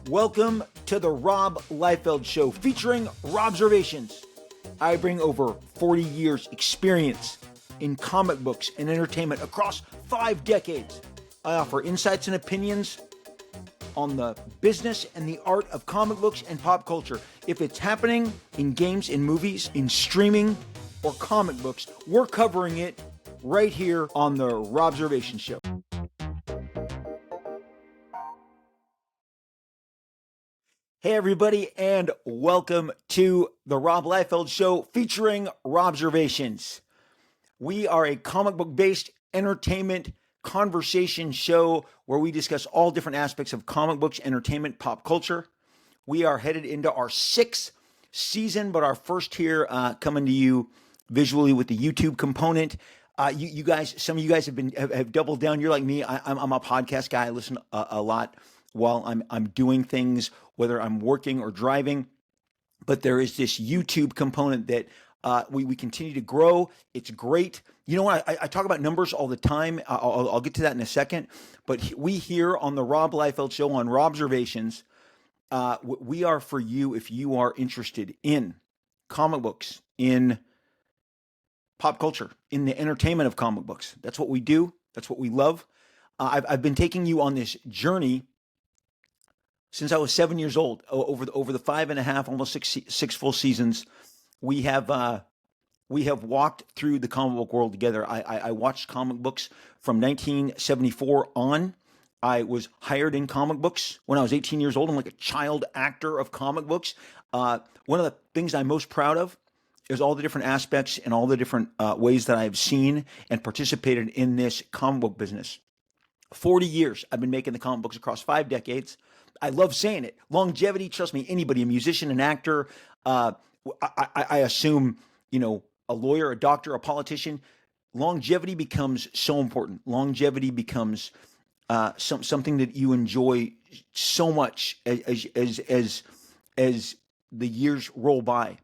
Welcome to the Rob Liefeld Show featuring Robservations. I bring over 40 years experience in comic books and entertainment across 5 decades. I offer insights and opinions on the business and the art of comic books and pop culture. If it's happening in games, in movies, in streaming, or comic books, we're covering it right here on the Robservations Show. Hey everybody, and welcome to the Rob Liefeld Show featuring Robservations. We are a comic book based entertainment conversation show where we discuss all different aspects of comic books, entertainment, pop culture. We are headed into our 6th season, but our first here coming to you visually with the YouTube component. You guys, some of you guys have doubled down. You're like me. I'm a podcast guy. I listen a lot while I'm doing things, whether I'm working or driving. But there is this YouTube component that we continue to grow. It's great. You know what? I talk about numbers all the time. I'll get to that in a second. But we here on the Rob Liefeld Show on Robservations, we are for you if you are interested in comic books, in pop culture, in the entertainment of comic books. That's what we do. That's what we love. I've been taking you on this journey since I was 7 years old. Over the 5.5, almost six full seasons, we have walked through the comic book world together. I watched comic books from 1974 on. I was hired in comic books when I was 18 years old. I'm like a child actor of comic books. One of the things I'm most proud of is all the different aspects and all the different ways that I've seen and participated in this comic book business. 40 years I've been making the comic books across 5 decades. I love saying it. Longevity, trust me, anybody, a musician, an actor, I assume, a lawyer, a doctor, a politician, longevity becomes so important. Longevity becomes something that you enjoy so much as the years roll by.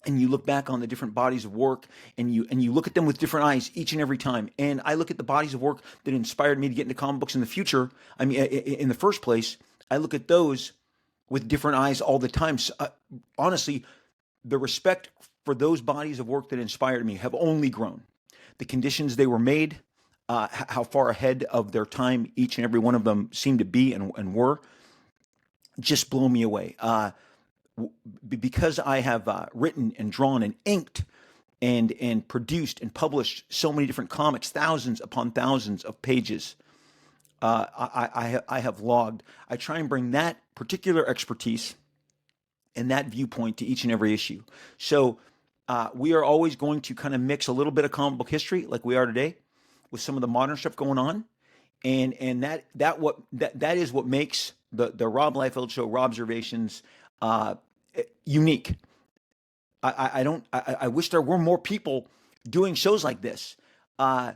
And you look back on the different bodies of work and you look at them with different eyes each and every time. And I look at the bodies of work that inspired me to get into comic books in the future. I mean, in the first place, I look at those with different eyes all the time. So, honestly, the respect for those bodies of work that inspired me have only grown. The conditions they were made, how far ahead of their time each and every one of them seemed to be and were, just blow me away. Because I have written and drawn and inked and produced and published so many different comics, thousands upon thousands of pages, I have logged. I try and bring that particular expertise and that viewpoint to each and every issue. So we are always going to kind of mix a little bit of comic book history, like we are today, with some of the modern stuff going on, and that is what makes the Rob Liefeld Show, Robservations, unique. I wish there were more people doing shows like this. I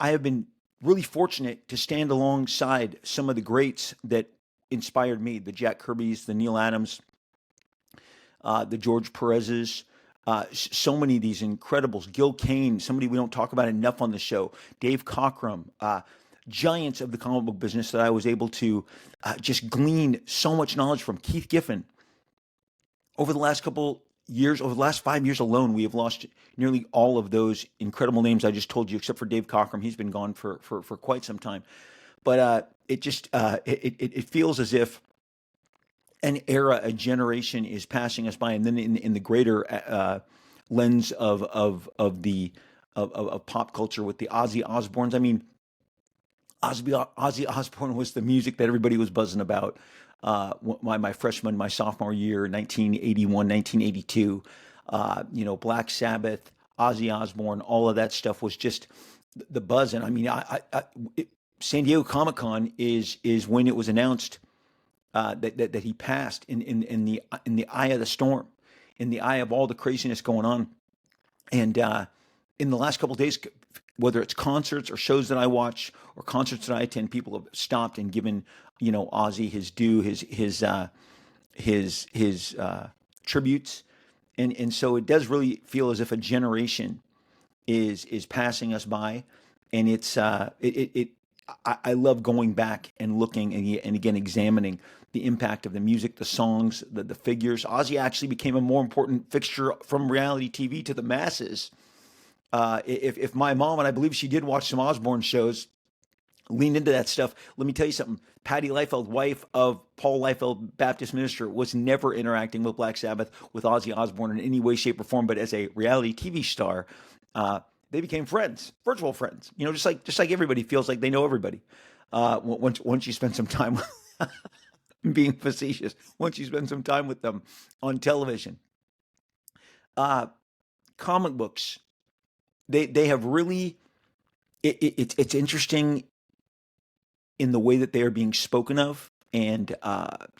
have been really fortunate to stand alongside some of the greats that inspired me, the Jack Kirbys, the Neil Adams, the George Perez's, so many of these incredibles, Gil Kane, somebody we don't talk about enough on the show, Dave Cockrum, giants of the comic book business that I was able to just glean so much knowledge from. Keith Giffen. Over the last couple years, over the last 5 years alone, we have lost nearly all of those incredible names I just told you, except for Dave Cockrum. He's been gone for quite some time. But it feels as if an era, a generation is passing us by, and then in the greater lens of pop culture with the Ozzy Osbournes. I mean, Ozzy Osbourne was the music that everybody was buzzing about. My sophomore year, 1981, 1982, Black Sabbath, Ozzy Osbourne, all of that stuff was just the buzz. And I mean, San Diego Comic-Con is when it was announced that he passed in the eye of the storm, in the eye of all the craziness going on. And in the last couple of days, whether it's concerts or shows that I watch or concerts that I attend, people have stopped and given Ozzy his due, his tributes, and so it does really feel as if a generation is passing us by, and it's I love going back and looking and again examining the impact of the music, the songs, the figures. Ozzy actually became a more important fixture from reality TV to the masses. If my mom, and I believe she did watch some Osbourne shows, leaned into that stuff. Let me tell you something. Patty Liefeld, wife of Paul Liefeld, Baptist minister, was never interacting with Black Sabbath, with Ozzy Osbourne in any way, shape, or form. But as a reality TV star, uh, they became friends, virtual friends. You know, just like everybody feels like they know everybody. Once you spend some time being facetious, once you spend some time with them on television, uh, comic books, they have really it's interesting in the way that they are being spoken of and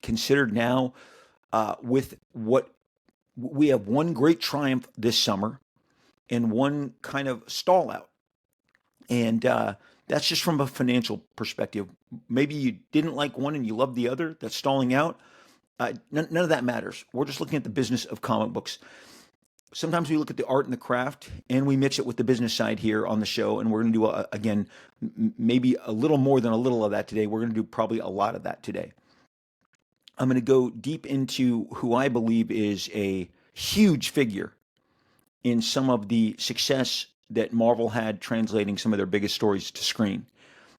considered now with what we have one great triumph this summer and one kind of stall out. And that's just from a financial perspective. Maybe you didn't like one and you love the other that's stalling out. None of that matters. We're just looking at the business of comic books. Sometimes we look at the art and the craft and we mix it with the business side here on the show. And we're going to do, again, maybe a little more than a little of that today. We're going to do probably a lot of that today. I'm going to go deep into who I believe is a huge figure in some of the success that Marvel had translating some of their biggest stories to screen.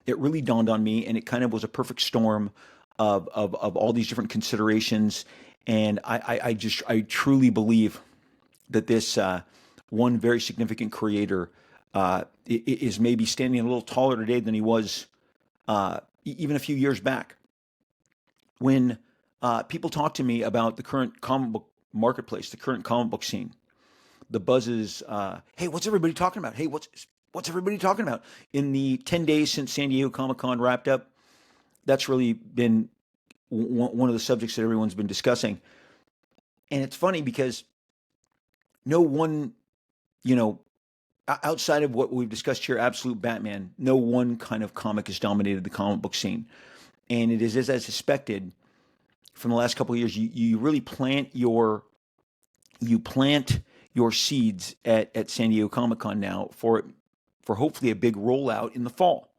It really dawned on me, and it kind of was a perfect storm of all these different considerations. And I truly believe that this one very significant creator is maybe standing a little taller today than he was even a few years back. When people talk to me about the current comic book marketplace, the current comic book scene, the buzz is, hey, what's everybody talking about? Hey, what's everybody talking about? In the 10 days since San Diego Comic-Con wrapped up, that's really been one of the subjects that everyone's been discussing. And it's funny because no one, you know, outside of what we've discussed here, Absolute Batman, no one kind of comic has dominated the comic book scene. And it is as I suspected from the last couple of years, you really plant your seeds at San Diego Comic-Con now for hopefully a big rollout in the fall.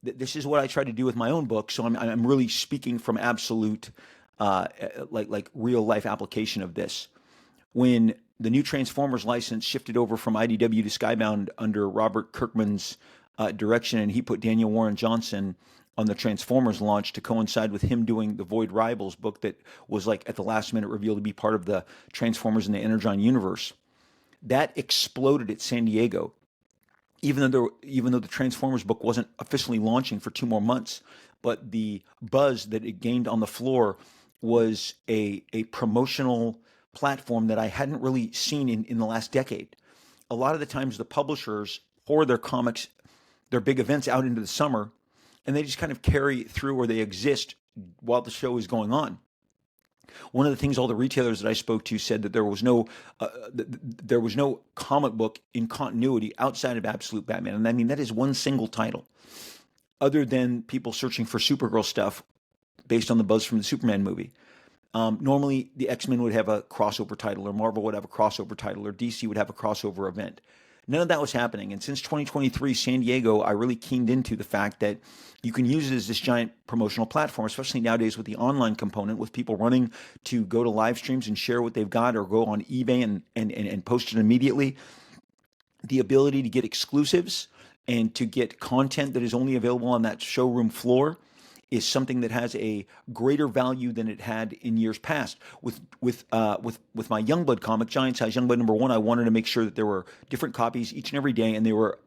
This is what I try to do with my own book, so I'm really speaking from absolute like real life application of this. When the new Transformers license shifted over from IDW to Skybound under Robert Kirkman's direction, and he put Daniel Warren Johnson on the Transformers launch to coincide with him doing the Void Rivals book that was like at the last minute revealed to be part of the Transformers and the Energon universe. That exploded at San Diego, even though the Transformers book wasn't officially launching for 2 more months. But the buzz that it gained on the floor was a promotional platform that I hadn't really seen in the last decade. A lot of the times the publishers pour their comics, their big events out into the summer, and they just kind of carry through or they exist while the show is going on. One of the things all the retailers that I spoke to said that there was no comic book in continuity outside of Absolute Batman, and I mean that is one single title, other than people searching for Supergirl stuff based on the buzz from the Superman movie. Normally, the X-Men would have a crossover title, or Marvel would have a crossover title, or DC would have a crossover event. None of that was happening. And since 2023, San Diego, I really keened into the fact that you can use it as this giant promotional platform, especially nowadays with the online component, with people running to go to live streams and share what they've got or go on eBay and post it immediately. The ability to get exclusives and to get content that is only available on that showroom floor is something that has a greater value than it had in years past. With my Youngblood comic, Giant Size Youngblood #1, I wanted to make sure that there were different copies each and every day, and they were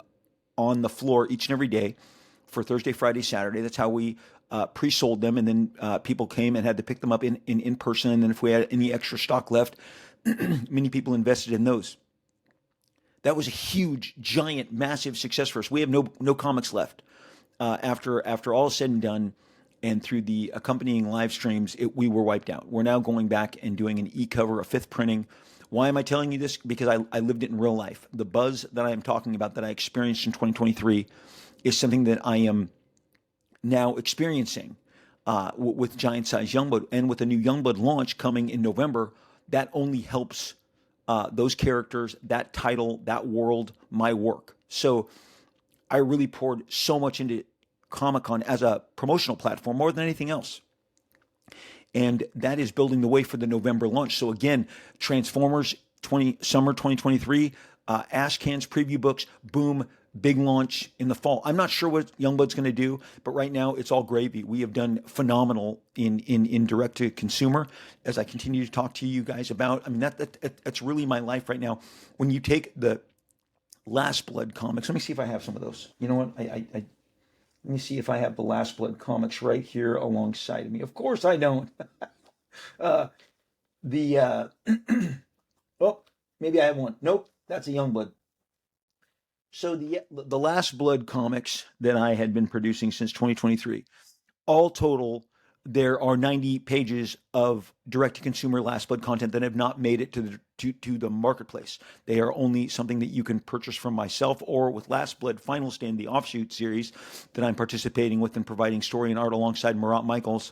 on the floor each and every day for Thursday, Friday, Saturday. That's how we pre-sold them, and then people came and had to pick them up in person. And then if we had any extra stock left, many people invested in those. That was a huge, giant, massive success for us. We have no comics left after all is said and done. And through the accompanying live streams, we were wiped out. We're now going back and doing an e-cover, a 5th printing. Why am I telling you this? Because I lived it in real life. The buzz that I am talking about that I experienced in 2023 is something that I am now experiencing with Giant Size Youngblood. And with the new Youngblood launch coming in November, that only helps those characters, that title, that world, my work. So I really poured so much into Comic-Con as a promotional platform more than anything else. And that is building the way for the November launch. So again, Transformers summer 2023, Ash Cans preview books, boom, big launch in the fall. I'm not sure what Youngblood's going to do, but right now it's all gravy. We have done phenomenal in direct to consumer, as I continue to talk to you guys about. I mean, that's really my life right now. When you take the Last Blood comics, let me see if I have some of those. You know what? Let me see if I have the Last Blood comics right here alongside of me. Of course I don't. uh, the oh, maybe I have one. Nope, that's a Youngblood. So the Last Blood comics that I had been producing since 2023, all total, there are 90 pages of direct-to-consumer Last Blood content that have not made it to the marketplace. They are only something that you can purchase from myself or with Last Blood Final Stand, the offshoot series that I'm participating with and providing story and art alongside Marat Michaels.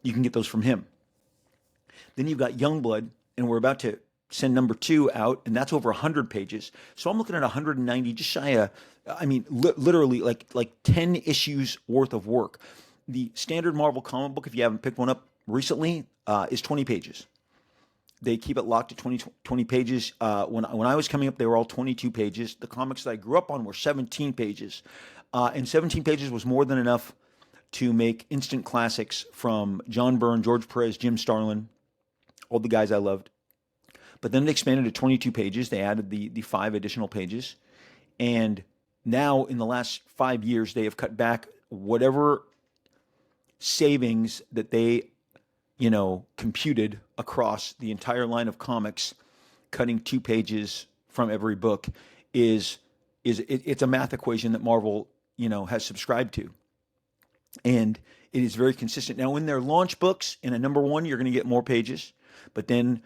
You can get those from him. Then you've got Youngblood, and we're about to send number 2 out, and that's over 100 pages. So I'm looking at 190, just shy of, I mean, literally like 10 issues worth of work. The standard Marvel comic book, if you haven't picked one up recently, is 20 pages. They keep it locked at 20 pages. When I was coming up, they were all 22 pages. The comics that I grew up on were 17 pages. And 17 pages was more than enough to make instant classics from John Byrne, George Perez, Jim Starlin, all the guys I loved. But then it expanded to 22 pages. They added the 5 additional pages. And now in the last 5 years, they have cut back whatever savings that they, computed across the entire line of comics, cutting 2 pages from every book it's a math equation that Marvel, has subscribed to. And it is very consistent. Now, in their launch books, in a number 1, you're going to get more pages. But then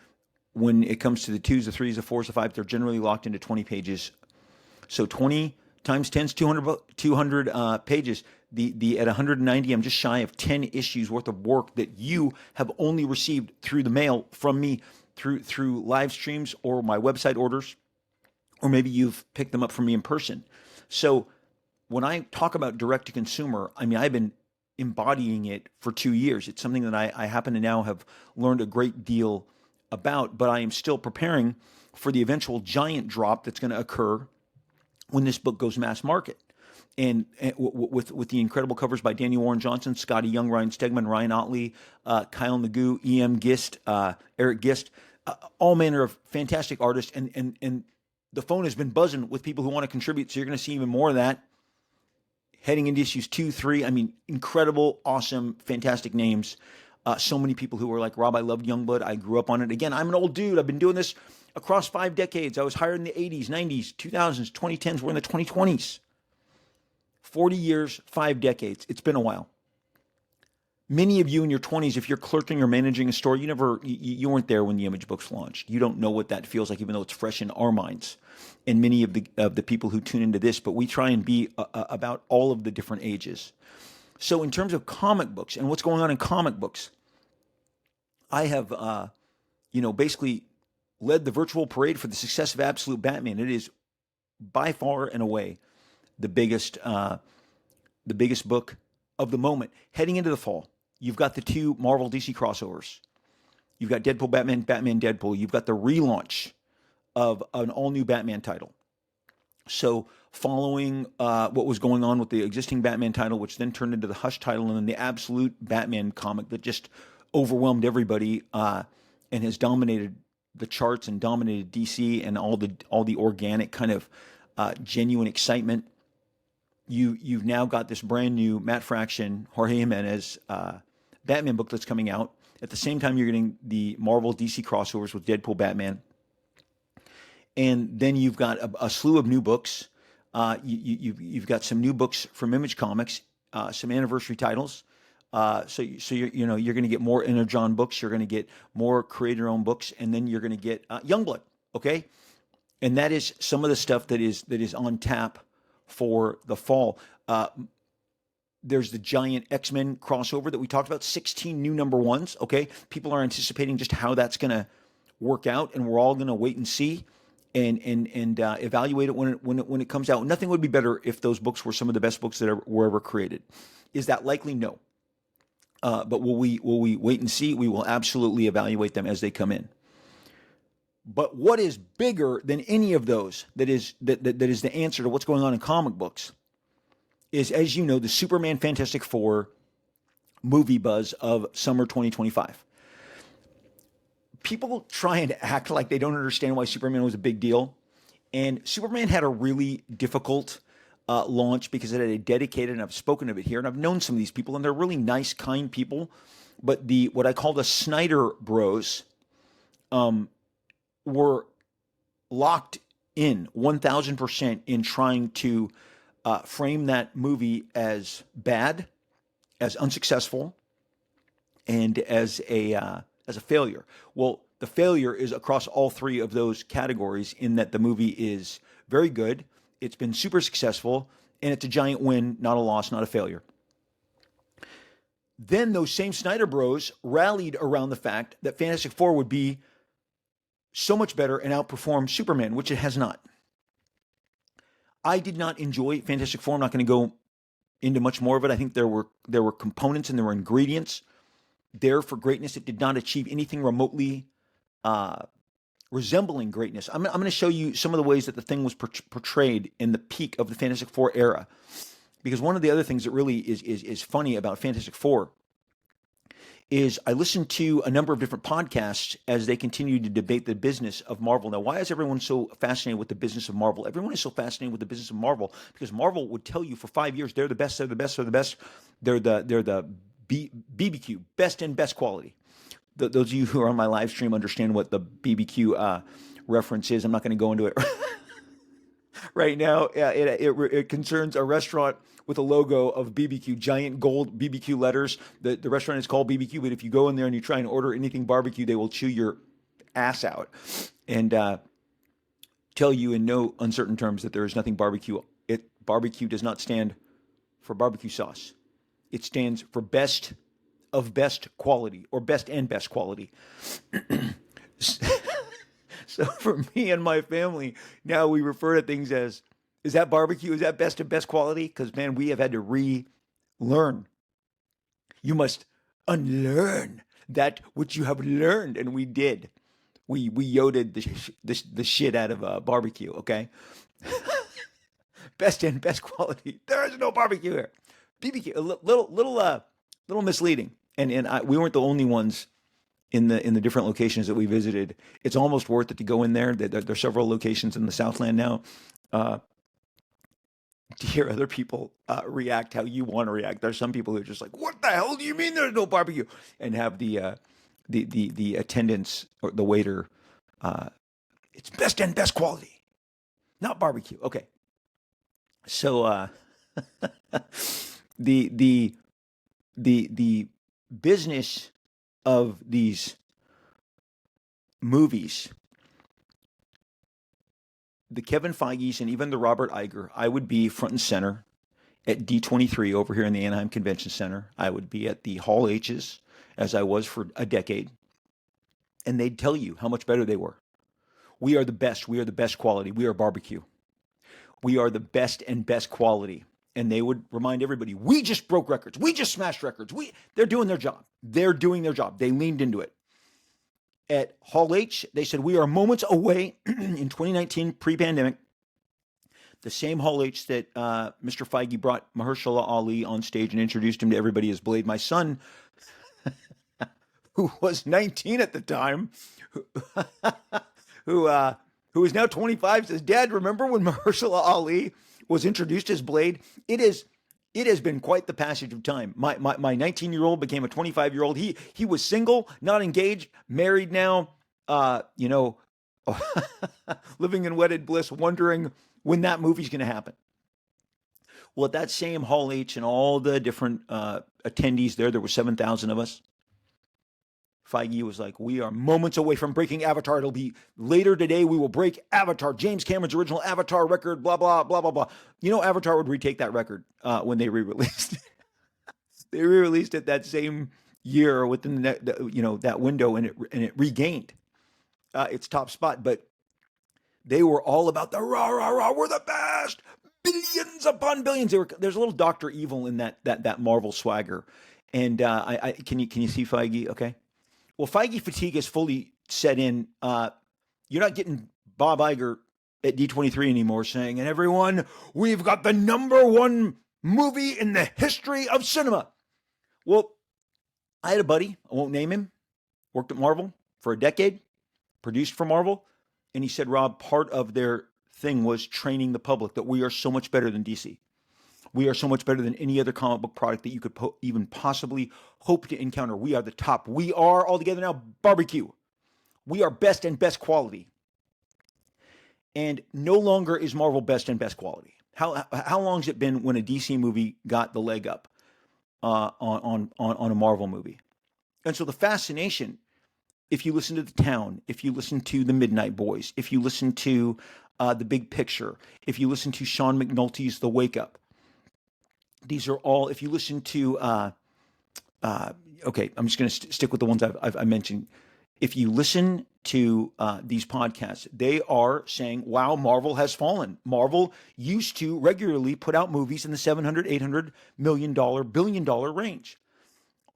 when it comes to the 2s, the 3s, the 4s, the 5s, they're generally locked into 20 pages. So 20 times 10 is 200 pages. The at 190, I'm just shy of 10 issues worth of work that you have only received through the mail from me through live streams or my website orders, or maybe you've picked them up from me in person. So when I talk about direct to consumer, I mean, I've been embodying it for 2 years. It's something that I happen to now have learned a great deal about, but I am still preparing for the eventual giant drop that's going to occur when this book goes mass market. And with the incredible covers by Daniel Warren Johnson, Scotty Young, Ryan Stegman, Ryan Otley, Kyle Nagu, E.M. Gist, Eric Gist, all manner of fantastic artists. And the phone has been buzzing with people who want to contribute. So you're going to see even more of that heading into issues 2, 3. I mean, incredible, awesome, fantastic names. So many people who were like, Rob, I loved Youngblood. I grew up on it. Again, I'm an old dude. I've been doing this across 5 decades. I was hired in the 80s, 90s, 2000s, 2010s. We're in the 2020s. 40 years, 5 decades. It's been a while. Many of you in your 20s, if you're clerking or managing a store, you weren't there when the Image books launched. You don't know what that feels like, even though it's fresh in our minds. And many of the people who tune into this, but we try and be about all of the different ages. So in terms of comic books and what's going on in comic books, I have, basically led the virtual parade for the success of Absolute Batman. It is by far and away the biggest book of the moment. Heading into the fall, you've got the 2 Marvel DC crossovers. You've got Deadpool, Batman, Batman, Deadpool. You've got the relaunch of an all-new Batman title. So following what was going on with the existing Batman title, which then turned into the Hush title, and then the Absolute Batman comic that just overwhelmed everybody and has dominated the charts and dominated DC and all the organic kind of genuine excitement. You've now got this brand new Matt Fraction, Jorge Jimenez Batman book that's coming out. At the same time, you're getting the Marvel DC crossovers with Deadpool, Batman. And then you've got a slew of new books. You've got some new books from Image Comics, some anniversary titles. So you're going to get more Energon books. You're going to get more creator-owned books, and then you're going to get Youngblood. Okay, and that is some of the stuff that is on tap for the fall. There's the giant X-Men crossover that we talked about, 16 new number 1s, okay? People are anticipating just how that's going to work out, and we're all going to wait and see. and evaluate it when it comes out. Nothing would be better if those books were some of the best books that were ever created. Is that likely? No. But will we wait and see? We will absolutely evaluate them as they come in. But what is bigger than any of those that is the answer to what's going on in comic books is, as you know, the Superman Fantastic Four movie buzz of summer 2025. People try and act like they don't understand why Superman was a big deal. And Superman had a really difficult launch because it had a dedicated, and I've spoken of it here, and I've known some of these people, and they're really nice, kind people. But what I call the Snyder Bros were locked in 1,000% in trying to frame that movie as bad, as unsuccessful, and as a failure. Well, the failure is across all three of those categories in that the movie is very good, it's been super successful, and it's a giant win, not a loss, not a failure. Then those same Snyder Bros rallied around the fact that Fantastic Four would be so much better and outperform Superman, which it has not. I did not enjoy Fantastic Four. I'm not going to go into much more of it. I think there were components and there were ingredients there for greatness. It did not achieve anything remotely resembling greatness. I'm going to show you some of the ways that the thing was portrayed in the peak of the Fantastic Four era. Because one of the other things that really is funny about Fantastic Four is I listened to a number of different podcasts as they continue to debate the business of Marvel. Now, why is everyone so fascinated with the business of Marvel? Everyone is so fascinated with the business of Marvel because Marvel would tell you for 5 years they're the best, they're the best, they're the best. They're the BBQ, best and best quality. Those of you who are on my live stream understand what the BBQ reference is. I'm not going to go into it right now. It concerns a restaurant with a logo of BBQ, giant gold BBQ letters. The restaurant is called BBQ, but if you go in there and you try and order anything barbecue, they will chew your ass out and tell you in no uncertain terms that there is nothing barbecue. Barbecue does not stand for barbecue sauce. It stands for best of best quality, or best and best quality. So for me and my family, now we refer to things as, is that barbecue? Is that best of best quality? Because, man, we have had to relearn. You must unlearn that which you have learned. And we did. We yoded the shit out of barbecue, okay? Best and best quality. There is no barbecue here. BBQ, a little misleading. And we weren't the only ones in the different locations that we visited. It's almost worth it to go in there. There are several locations in the Southland now to hear other people react how you want to react. There's some people who are just like, "What the hell do you mean there's no barbecue?" And have the attendants or the waiter, it's best and best quality, not barbecue. Okay, so the business of these movies, the Kevin Feige's and even the Robert Iger, I would be front and center at D23 over here in the Anaheim Convention Center. I would be at the Hall H's as I was for a decade. And they'd tell you how much better they were. We are the best. We are the best quality. We are barbecue. We are the best and best quality. And they would remind everybody, we just broke records. We just smashed records. They're doing their job. They're doing their job. They leaned into it. At Hall H, they said, we are moments away in 2019, pre-pandemic. The same Hall H that Mr. Feige brought Mahershala Ali on stage and introduced him to everybody as Blade. My son, who was 19 at the time, who is now 25, says, Dad, remember when Mahershala Ali was introduced as Blade? It has been quite the passage of time. My 19-year-old became a 25-year-old. He was single, not engaged, married now, living in wedded bliss, wondering when that movie's going to happen. Well, at that same Hall H and all the different attendees there were 7,000 of us. Feige was like, we are moments away from breaking Avatar. It'll be later today. We will break Avatar, James Cameron's original Avatar record, blah, blah, blah, blah, blah. You know, Avatar would retake that record when they re-released it. They re-released it that same year within that window, and it regained its top spot. But They were all about the rah rah rah. We're the best. Billions upon billions. There's a little Doctor Evil in that Marvel swagger. And can you see Feige? Okay. Well, Feige fatigue is fully set in. You're not getting Bob Iger at D23 anymore saying, and everyone, we've got the number one movie in the history of cinema. Well, I had a buddy, I won't name him, worked at Marvel for a decade, produced for Marvel, and he said, Rob, part of their thing was training the public that we are so much better than DC. We are so much better than any other comic book product that you could even possibly hope to encounter. We are the top. We are all together now barbecue. We are best and best quality. And no longer is Marvel best and best quality. How long has it been when a DC movie got the leg up on a Marvel movie? And so the fascination, if you listen to The Town, if you listen to The Midnight Boys, if you listen to The Big Picture, if you listen to Sean McNulty's The Wake Up, these are all, if you listen to, okay, I'm just going to stick with the ones I mentioned. If you listen to these podcasts, they are saying, wow, Marvel has fallen. Marvel used to regularly put out movies in the $700, $800 million, billion-dollar range.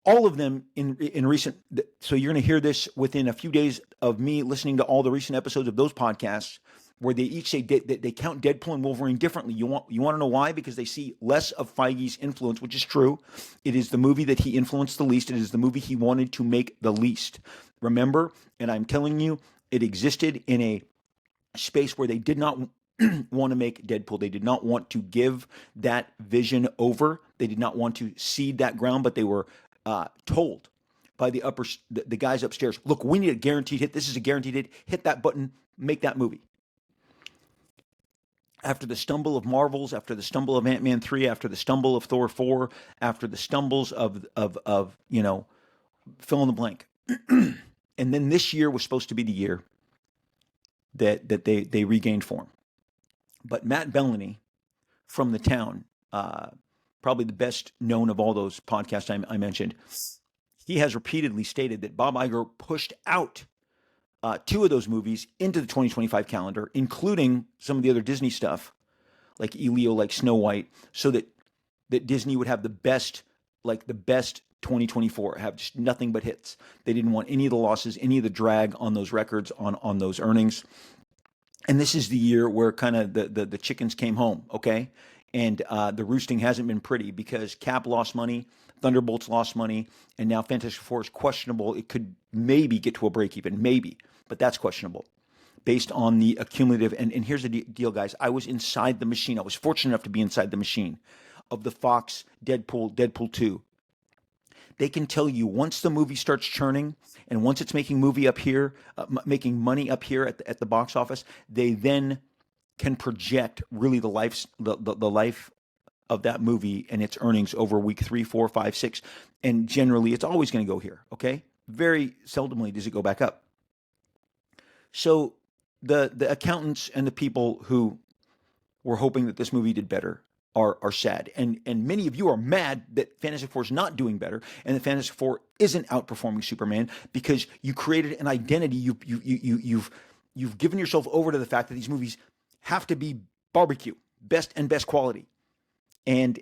All of them in recent, so you're going to hear this within a few days of me listening to all the recent episodes of those podcasts, where they each say they count Deadpool and Wolverine differently. You want to know why? Because they see less of Feige's influence, which is true. It is the movie that he influenced the least. It is the movie he wanted to make the least. Remember, and I'm telling you, it existed in a space where they did not want to make Deadpool. They did not want to give that vision over. They did not want to cede that ground, but they were told by the guys upstairs, look, we need a guaranteed hit. This is a guaranteed hit. Hit that button, make that movie. After the stumble of Marvels, after the stumble of Ant-Man 3, after the stumble of Thor 4, after the stumbles of fill in the blank. And then this year was supposed to be the year that they regained form. But Matt Bellany from The Town, probably the best known of all those podcasts I mentioned, he has repeatedly stated that Bob Iger pushed out two of those movies into the 2025 calendar, including some of the other Disney stuff, like Elio, like Snow White, so that Disney would have the best 2024, have just nothing but hits. They didn't want any of the losses, any of the drag on those records, on those earnings. And this is the year where kind of the chickens came home, okay? And the roosting hasn't been pretty because Cap lost money, Thunderbolts lost money, and now Fantastic Four is questionable. It could maybe get to a break even, maybe, but that's questionable based on the accumulative. And here's the deal, guys. I was inside the machine. I was fortunate enough to be inside the machine of the Fox Deadpool 2. They can tell you once the movie starts churning and once it's making money up here at the box office, they then can project really the life of that movie and its earnings over week 3, 4, 5, 6. And generally, it's always going to go here, okay? Very seldomly does it go back up. So the accountants and the people who were hoping that this movie did better are sad. And many of you are mad that Fantastic Four is not doing better and that Fantastic Four isn't outperforming Superman because you created an identity. You've given yourself over to the fact that these movies have to be barbecue, best and best quality. And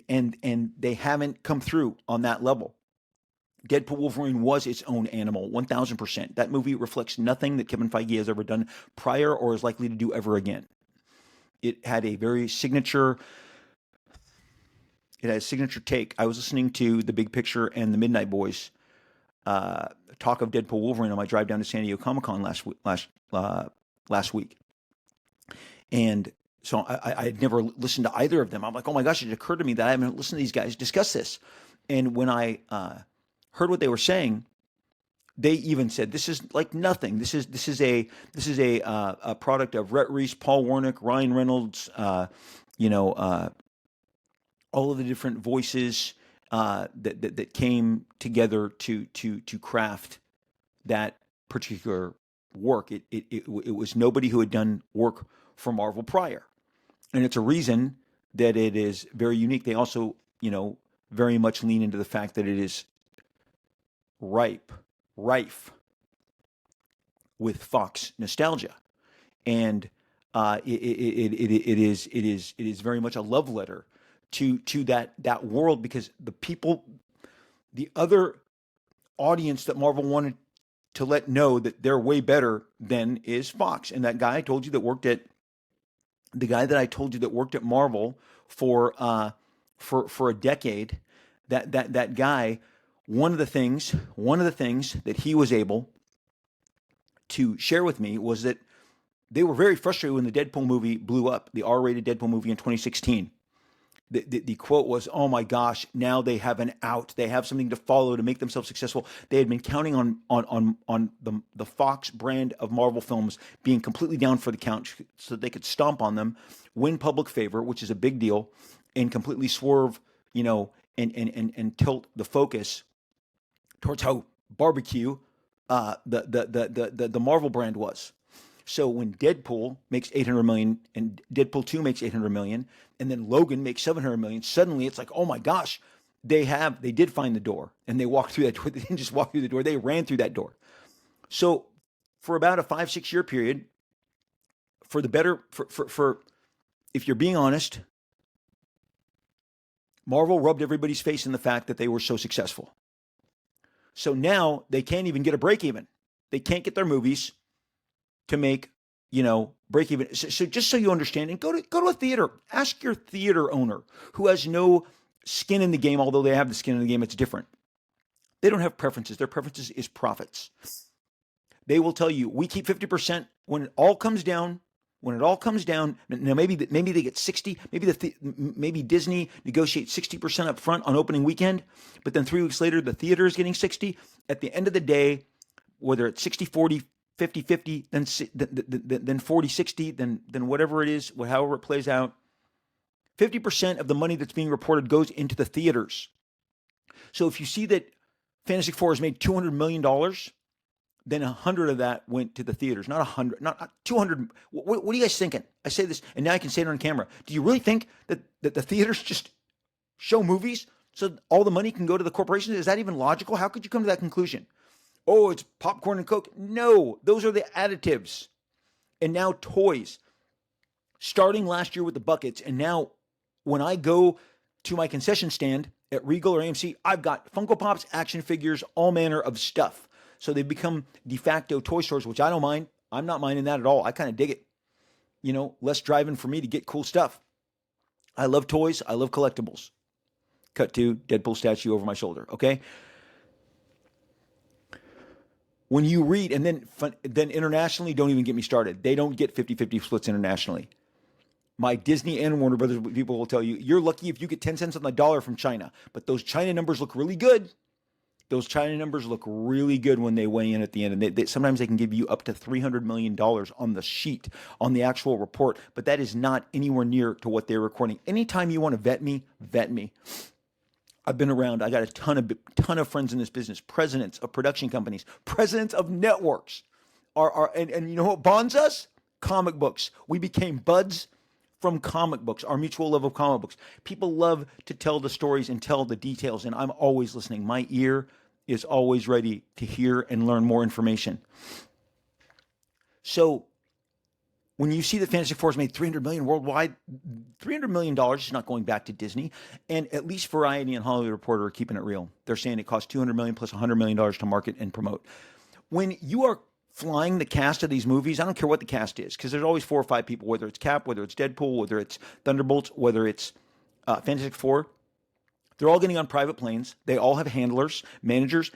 they haven't come through on that level. Deadpool Wolverine was its own animal, 1,000%. That movie reflects nothing that Kevin Feige has ever done prior or is likely to do ever again. It had a very signature take. I was listening to The Big Picture and The Midnight Boys talk of Deadpool Wolverine on my drive down to San Diego Comic-Con last week. And so I had never listened to either of them. I'm like, oh my gosh, it occurred to me that I haven't listened to these guys discuss this. And when I heard what they were saying, they even said, this is like nothing. This is a product of Rhett Reese, Paul Wernick, Ryan Reynolds, all of the different voices that came together to craft that particular work. It was nobody who had done work for Marvel prior. And it's a reason that it is very unique. They also, very much lean into the fact that it is rife with Fox nostalgia. And It is very much a love letter to that world, because the other audience that Marvel wanted to let know that they're way better than is Fox. And that guy I told you that worked at the guy that I told you that worked at Marvel for for a decade, that guy, one of the things that he was able to share with me was that they were very frustrated when the Deadpool movie blew up, the R-rated Deadpool movie in 2016. The quote was, "Oh my gosh, now they have an out. They have something to follow to make themselves successful." They had been counting on the Fox brand of Marvel films being completely down for the count, so they could stomp on them, win public favor, which is a big deal, and completely swerve, and tilt the focus towards how barbecue the Marvel brand was. So when Deadpool makes 800 million and Deadpool 2 makes 800 million and then Logan makes 700 million, suddenly it's like, "Oh my gosh, they did find the door, and they walked through that door." They didn't just walk through the door, they ran through that door. So for about a 5-6 year period, for the better for if you're being honest, Marvel rubbed everybody's face in the fact that they were so successful. So now they can't even get a break even. They can't get their movies to make, break even. So just so you understand, and go to a theater, ask your theater owner who has no skin in the game, although they have the skin in the game, it's different. They don't have preferences. Their preferences is profits. They will tell you, "We keep 50% when it all comes down. When it all comes down, now maybe they get 60. Maybe Disney negotiates 60% up front on opening weekend, but then 3 weeks later the theater is getting 60. At the end of the day, whether it's 60-40, 50-50, then 40-60, then whatever it is, however it plays out, 50% of the money that's being reported goes into the theaters. So if you see that Fantastic Four has made $200 million, then 100 of that went to the theaters, not 100, not 200. What are you guys thinking? I say this, and now I can say it on camera. Do you really think that the theaters just show movies so all the money can go to the corporations? Is that even logical? How could you come to that conclusion? Oh, it's popcorn and Coke. No, those are the additives. And now toys. Starting last year with the buckets, and now when I go to my concession stand at Regal or AMC, I've got Funko Pops, action figures, all manner of stuff. So they've become de facto toy stores, which I don't mind. I'm not minding that at all. I kind of dig it. Less driving for me to get cool stuff. I love toys. I love collectibles. Cut to Deadpool statue over my shoulder, okay? When you read, and then internationally, don't even get me started. They don't get 50-50 splits internationally. My Disney and Warner Brothers people will tell you, you're lucky if you get 10 cents on the dollar from China. But those China numbers look really good. Those China numbers look really good when they weigh in at the end. And sometimes they can give you up to $300 million on the sheet, on the actual report. But that is not anywhere near to what they're recording. Anytime you want to vet me, vet me. I've been around. I got a ton of friends in this business, presidents of production companies, presidents of networks. And you know what bonds us? Comic books. We became buds from comic books, our mutual love of comic books. People love to tell the stories and tell the details, and I'm always listening. My ear is always ready to hear and learn more information. So when you see that Fantastic Four has made $300 million worldwide, $300 million is not going back to Disney. And at least Variety and Hollywood Reporter are keeping it real. They're saying it costs $200 million plus $100 million to market and promote. When you are flying the cast of these movies, I don't care what the cast is, because there's always 4 or 5 people, whether it's Cap, whether it's Deadpool, whether it's Thunderbolts, whether it's Fantastic Four. They're all getting on private planes. They all have handlers, managers,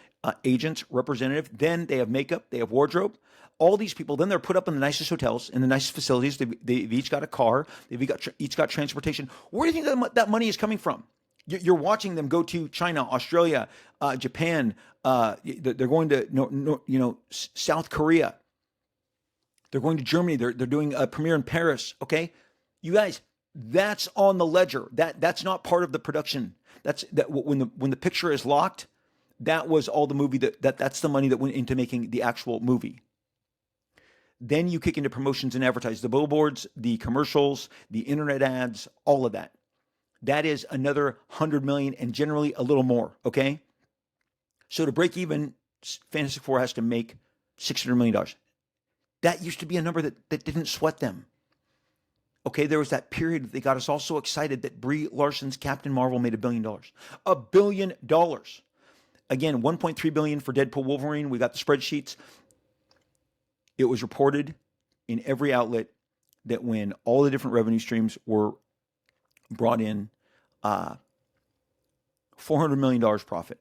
agents, representatives. Then they have makeup, they have wardrobe. All these people, then they're put up in the nicest hotels, in the nicest facilities. They've each got a car. They've each got transportation. Where do you think that money is coming from? You're watching them go to China, Australia, Japan. They're going to South Korea. They're going to Germany. They're doing a premiere in Paris. Okay, you guys, that's on the ledger. That's not part of the production. That's when the picture is locked. That was all the movie. That's the money that went into making the actual movie. Then you kick into promotions and advertise, the billboards, the commercials, the internet ads, all of that. That is another 100 million and generally a little more, okay? So to break even, Fantastic Four has to make $600 million. That used to be a number that didn't sweat them. Okay, there was that period that they got us all so excited that Brie Larson's Captain Marvel made $1 billion. $1 billion. Again, 1.3 billion for Deadpool Wolverine. We got the spreadsheets. It was reported in every outlet that when all the different revenue streams were brought in, $400 million profit.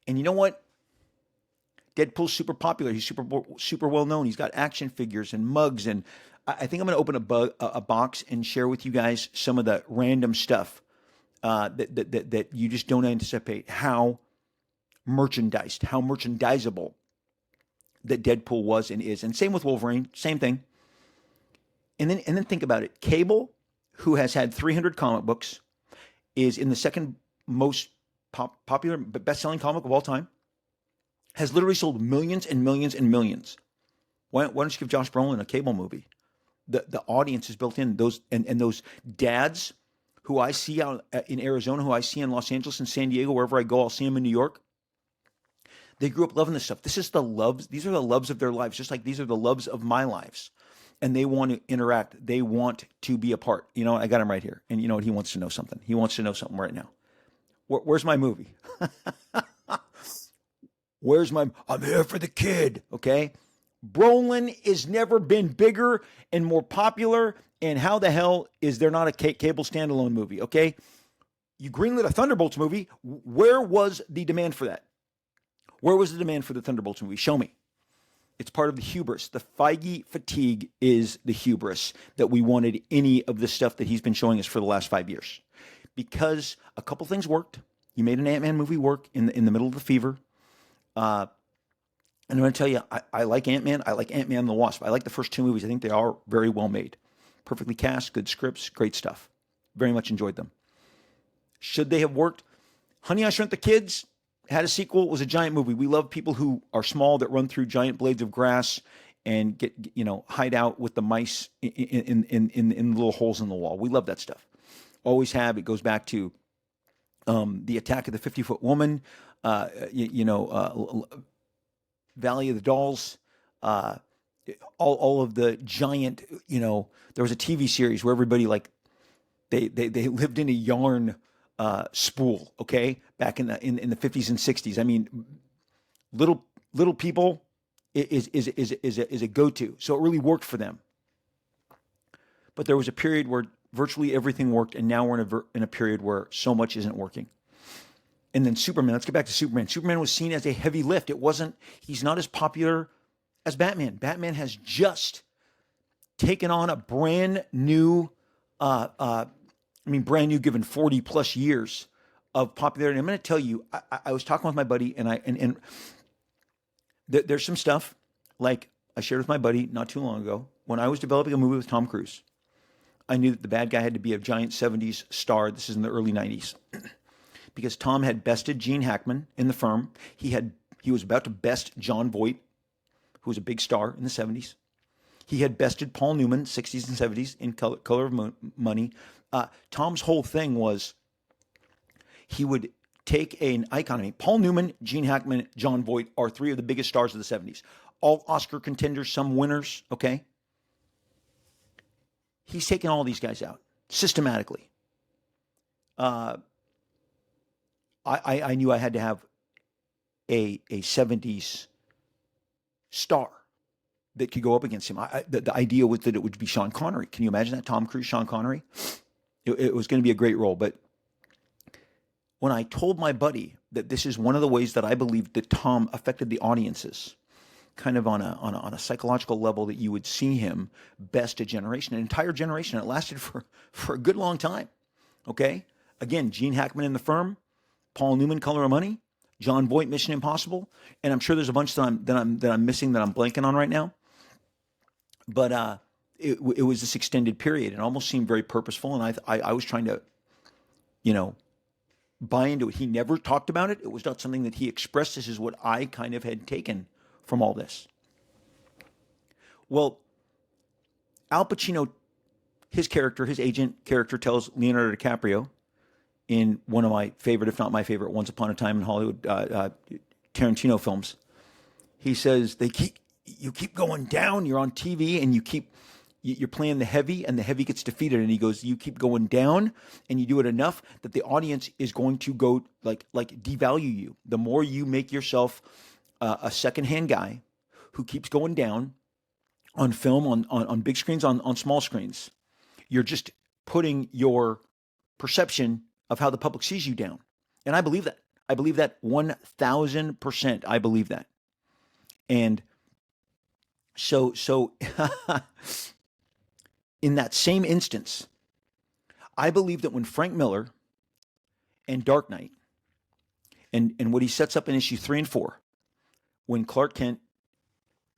And you know what? Deadpool's super popular. He's super well known. He's got action figures and mugs. And I think I'm going to open a box and share with you guys some of the random stuff that you just don't anticipate how merchandised, how merchandisable that Deadpool was and is. And same with Wolverine, same thing. And then think about it. Cable, who has had 300 comic books, is in the second most popular, best-selling comic of all time, has literally sold millions and millions and millions. Why don't you give Josh Brolin a Cable movie? The audience is built in. Those dads who I see out in Arizona, who I see in Los Angeles and San Diego, wherever I go, I'll see them in New York. They grew up loving this stuff. These are the loves of their lives, just like these are the loves of my lives. And they want to interact. They want to be a part. You know, I got him right here. And you know what? He wants to know something. He wants to know something right now. Where's my movie? I'm here for the kid, okay? Brolin has never been bigger and more popular. And how the hell is there not a Cable standalone movie, okay? You greenlit a Thunderbolts movie. Where was the demand for that? Where was the demand for the Thunderbolts movie? Show me. It's part of the hubris. The Feige fatigue is the hubris that we wanted any of the stuff that he's been showing us for the last 5 years. Because a couple things worked. You made an Ant-Man movie work in the middle of the fever. And I'm going to tell you, I like Ant-Man. I like Ant-Man and the Wasp. I like the first two movies. I think they are very well made. Perfectly cast, good scripts, great stuff. Very much enjoyed them. Should they have worked? Honey, I Shrunk the Kids had a sequel. It was a giant movie. We love people who are small that run through giant blades of grass and hide out with the mice in little holes in the wall. We love that stuff. Always have. It goes back to the Attack of the 50-Foot Woman, Valley of the Dolls, all of the giant, there was a TV series where everybody they lived in a yarn spool, okay, back in the 50s and 60s. I mean, little people is a go-to. So it really worked for them. But there was a period where virtually everything worked, and now we're in a period where so much isn't working. And then Superman, let's get back to Superman. Superman was seen as a heavy lift. He's not as popular as Batman. Batman has just taken on a brand new given 40 plus years of popularity. I'm going to tell you, I was talking with my buddy and there's some stuff like I shared with my buddy not too long ago. When I was developing a movie with Tom Cruise, I knew that the bad guy had to be a giant 70s star. This is in the early 90s. Because Tom had bested Gene Hackman in The Firm. He was about to best John Voight, who was a big star in the 70s. He had bested Paul Newman, 60s and 70s, in Color of Money. Tom's whole thing was he would take an icon. I mean, Paul Newman, Gene Hackman, John Voight are three of the biggest stars of the 70s. All Oscar contenders, some winners, okay? He's taken all these guys out systematically. I knew I had to have a 70s star that could go up against him. The idea was that it would be Sean Connery. Can you imagine that? Tom Cruise, Sean Connery? It was going to be a great role. But when I told my buddy that this is one of the ways that I believed that Tom affected the audiences, kind of on a psychological level, that you would see him best a generation, an entire generation. It lasted for a good long time. Okay? Again, Gene Hackman in The Firm, Paul Newman, Color of Money, John Voight, Mission Impossible, and I'm sure there's a bunch that I'm missing that I'm blanking on right now. But it was this extended period. It almost seemed very purposeful, and I was trying to, buy into it. He never talked about it. It was not something that he expressed. This is what I kind of had taken from all this. Well, Al Pacino, his agent character, tells Leonardo DiCaprio in one of my favorite, if not my favorite, Once Upon a Time in Hollywood Tarantino films. He says, you keep going down. You're on TV, and you keep you're playing the heavy, and the heavy gets defeated. And he goes, you keep going down, and you do it enough that the audience is going to go like devalue you. The more you make yourself a secondhand guy who keeps going down on film, on big screens, on small screens, you're just putting your perception of how the public sees you down. And I believe that. I believe that 1,000%. I believe that. And so in that same instance, I believe that when Frank Miller and Dark Knight and what he sets up in issue 3 and 4, when Clark Kent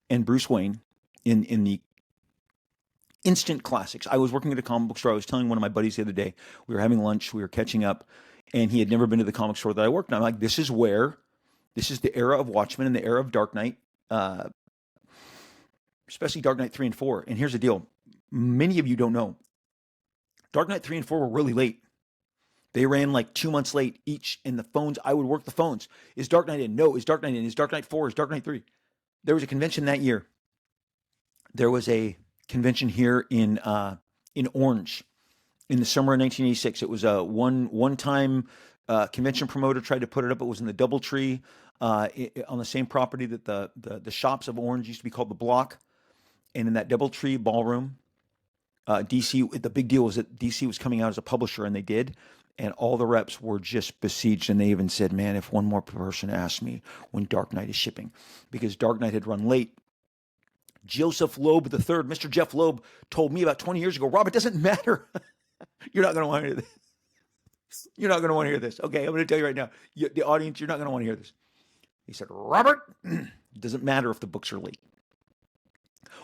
and Bruce Wayne in the instant classics. I was working at a comic book store. I was telling one of my buddies the other day, we were having lunch, we were catching up, and he had never been to the comic store that I worked in. I'm like, this is the era of Watchmen and the era of Dark Knight, especially Dark Knight 3 and 4. And here's the deal. Many of you don't know. Dark Knight 3 and 4 were really late. They ran like 2 months late each, and the phones, I would work the phones. Is Dark Knight in? No. Is Dark Knight in? Is Dark Knight 4? Is Dark Knight 3? There was a convention that year. There was a convention here in Orange in the summer of 1986. It was a one-time convention promoter tried to put it up. It was in the DoubleTree on the same property that the shops of Orange used to be called the Block. And in that DoubleTree ballroom, DC, the big deal was that DC was coming out as a publisher, and they did. And all the reps were just besieged. And they even said, man, if one more person asked me when Dark Knight is shipping, because Dark Knight had run late. Joseph Loeb III, Mr. Jeff Loeb, told me about 20 years ago, Rob, it doesn't matter. You're not going to want to hear this. You're not going to want to hear this. Okay, I'm going to tell you right now, the audience, you're not going to want to hear this. He said, Robert, it doesn't matter if the books are late.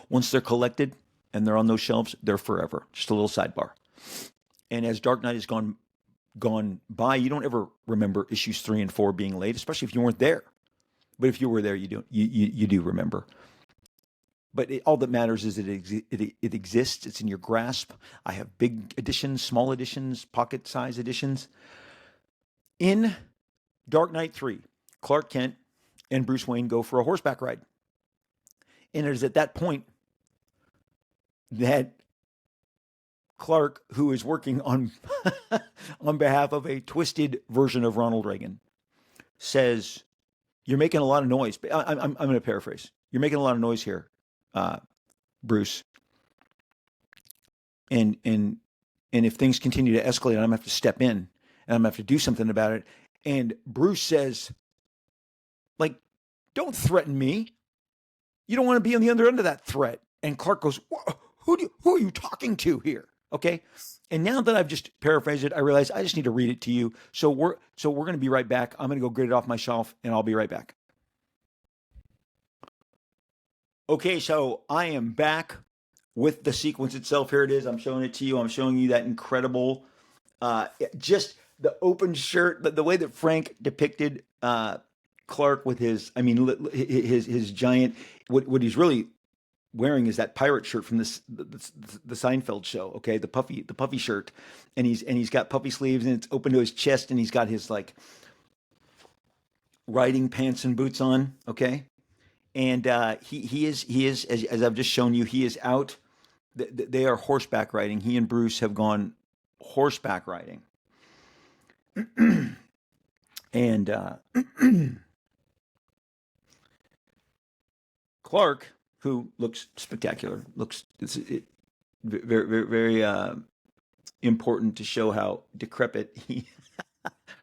Once they're collected and they're on those shelves, they're forever. Just a little sidebar. And as Dark Knight has gone by, you don't ever remember issues 3 and 4 being late, especially if you weren't there. But if you were there, you do remember. But all that matters is that it exists. It's in your grasp. I have big editions, small editions, pocket-size editions. In Dark Knight 3, Clark Kent and Bruce Wayne go for a horseback ride. And it is at that point that Clark, who is working on behalf of a twisted version of Ronald Reagan, says, you're making a lot of noise. I'm going to paraphrase. You're making a lot of noise here, Bruce. And if things continue to escalate, I'm going to have to step in and I'm going to have to do something about it. And Bruce says, like, don't threaten me. You don't want to be on the other end of that threat. And Clark goes, who are you talking to here? Okay. And now that I've just paraphrased it, I realize I just need to read it to you. So we're going to be right back. I'm going to go get it off my shelf and I'll be right back. Okay. So I am back with the sequence itself. Here it is. I'm showing it to you. I'm showing you that incredible, just the open shirt, the way that Frank depicted, Clark with his giant, what he's really wearing is that pirate shirt from the Seinfeld show. Okay. The puffy shirt, and he's got puffy sleeves and it's open to his chest, and he's got his like riding pants and boots on. Okay. And, he is, as I've just shown you, he is out. They are horseback riding. He and Bruce have gone horseback riding. And, Clark, who looks spectacular, very, very, very important to show how decrepit he.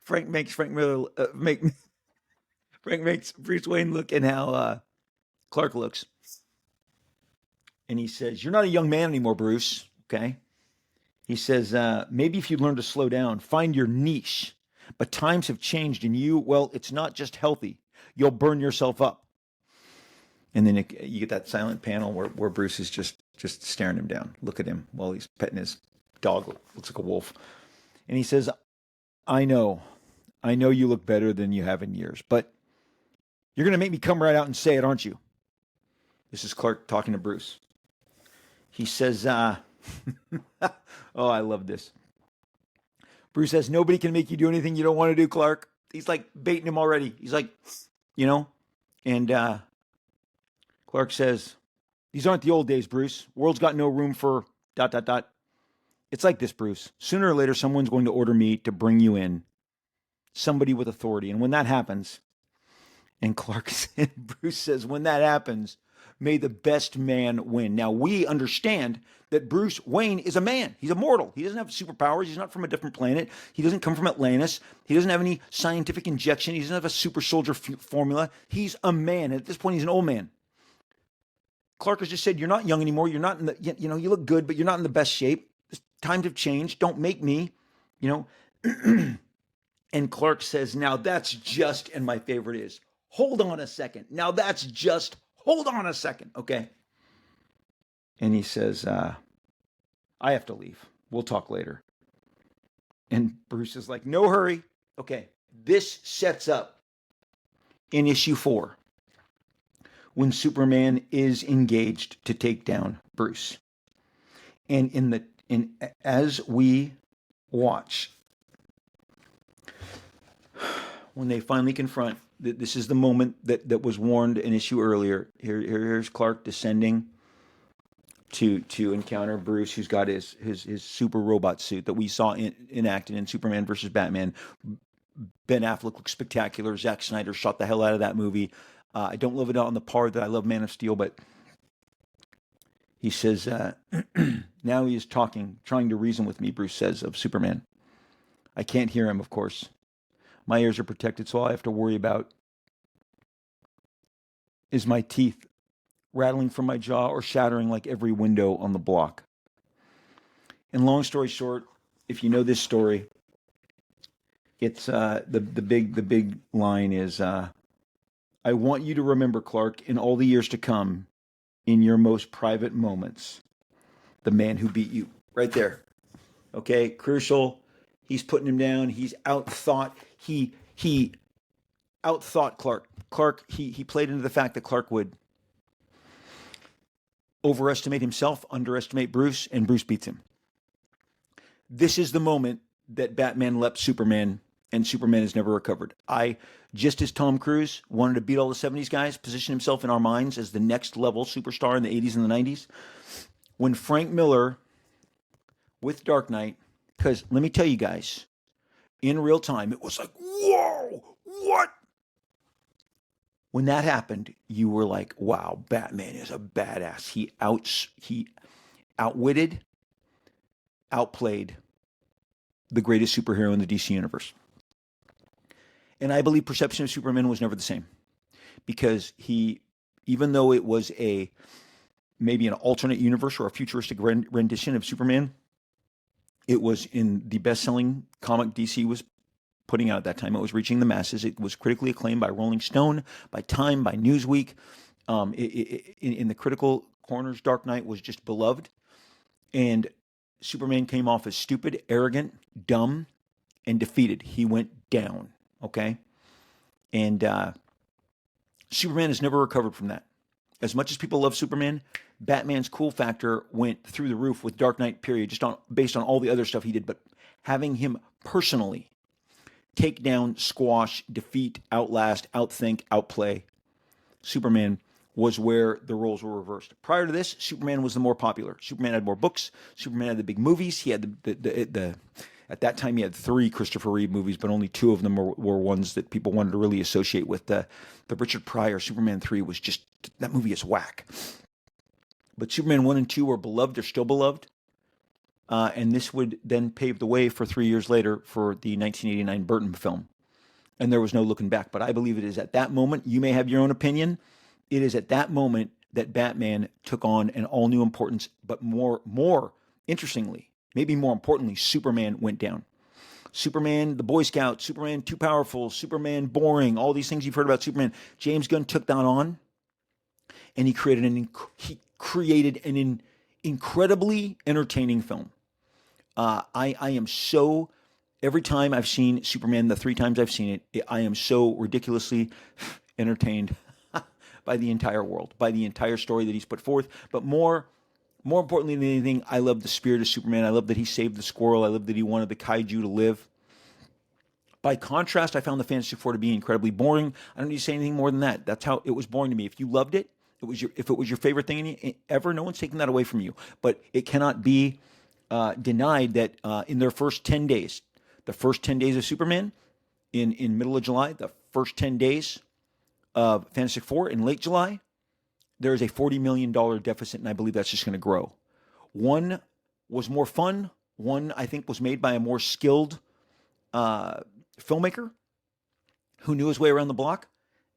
Frank makes Bruce Wayne look, and how Clark looks, and he says, "You're not a young man anymore, Bruce." Okay, he says, "Maybe if you learn to slow down, find your niche, but times have changed, and it's not just healthy. You'll burn yourself up." And then you get that silent panel where Bruce is just staring him down. Look at him while he's petting his dog. Looks like a wolf. And he says, I know you look better than you have in years, but you're going to make me come right out and say it, aren't you? This is Clark talking to Bruce. He says, oh, I love this. Bruce says, nobody can make you do anything you don't want to do, Clark. He's like baiting him already. He's like, and Clark says, These aren't the old days, Bruce. World's got no room for ... It's like this, Bruce. Sooner or later, someone's going to order me to bring you in, somebody with authority. And when that happens, and Bruce says, when that happens, may the best man win. Now, we understand that Bruce Wayne is a man. He's immortal. He doesn't have superpowers. He's not from a different planet. He doesn't come from Atlantis. He doesn't have any scientific injection. He doesn't have a super soldier formula. He's a man. And at this point, he's an old man. Clark has just said, you're not young anymore. You're not in the, you look good, but you're not in the best shape. Times have changed. Don't make me, And Clark says, now that's just, and my favorite is, hold on a second. Now that's just, hold on a second, okay? And he says, I have to leave. We'll talk later. And Bruce is like, no hurry. Okay, this sets up in issue 4 when Superman is engaged to take down Bruce. And as we watch, when they finally confront, this is the moment that was warned an issue earlier. Here's Clark descending to encounter Bruce, who's got his super robot suit that we saw enacted in Superman versus Batman. Ben Affleck looks spectacular. Zack Snyder shot the hell out of that movie. I don't love it on the par that I love Man of Steel, but he says, now he is trying to reason with me, Bruce says, of Superman. I can't hear him, of course. My ears are protected, so all I have to worry about is my teeth rattling from my jaw or shattering like every window on the block. And long story short, if you know this story, it's the big line is, I want you to remember, Clark, in all the years to come, in your most private moments, the man who beat you. Right there. Okay, crucial. He's putting him down. He's outthought. He outthought Clark. Clark, he played into the fact that Clark would overestimate himself, underestimate Bruce, and Bruce beats him. This is the moment that Batman leapt Superman, and Superman has never recovered. Just as Tom Cruise wanted to beat all the 70s guys, position himself in our minds as the next level superstar in the 80s and the 90s, when Frank Miller, with Dark Knight, because let me tell you guys, in real time, it was like, whoa, what? When that happened, you were like, wow, Batman is a badass. He outwitted, outplayed the greatest superhero in the DC universe. And I believe perception of Superman was never the same, because even though it was maybe an alternate universe or a futuristic rendition of Superman, it was in the best-selling comic DC was putting out at that time. It was reaching the masses. It was critically acclaimed by Rolling Stone, by Time, by Newsweek. In the critical corners, Dark Knight was just beloved. And Superman came off as stupid, arrogant, dumb, and defeated. He went down, okay? And Superman has never recovered from that. As much as people love Superman, Batman's cool factor went through the roof with Dark Knight, period, based on all the other stuff he did. But having him personally take down, squash, defeat, outlast, outthink, outplay Superman was where the roles were reversed. Prior to this, Superman was the more popular. Superman had more books. Superman had the big movies. He had the at that time he had 3 Christopher Reeve movies, but only 2 of them were ones that people wanted to really associate with. The Richard Pryor Superman 3 was just, that movie is whack. But Superman 1 and 2 were beloved, they're still beloved. And this would then pave the way for 3 years later for the 1989 Burton film. And there was no looking back. But I believe it is at that moment, you may have your own opinion, it is at that moment that Batman took on an all-new importance. But more interestingly, maybe more importantly, Superman went down. Superman, the Boy Scout, Superman too powerful, Superman boring, all these things you've heard about Superman. James Gunn took that on, and he created an incredibly entertaining film. I am so, every time I've seen Superman, the 3 times I've seen it, I am so ridiculously entertained by the entire world, by the entire story that he's put forth. But more importantly than anything, I love the spirit of Superman. I love that he saved the squirrel. I love that he wanted the kaiju to live. By contrast, I found the Fantastic Four to be incredibly boring. I don't need to say anything more than that. That's how it was boring to me. If you loved it, if it was your favorite thing ever, no one's taking that away from you. But it cannot be denied that in their first 10 days, the first 10 days of Superman in middle of July, the first 10 days of Fantastic Four in late July, there is a $40 million deficit, and I believe that's just going to grow. One was more fun. One, I think, was made by a more skilled filmmaker who knew his way around the block.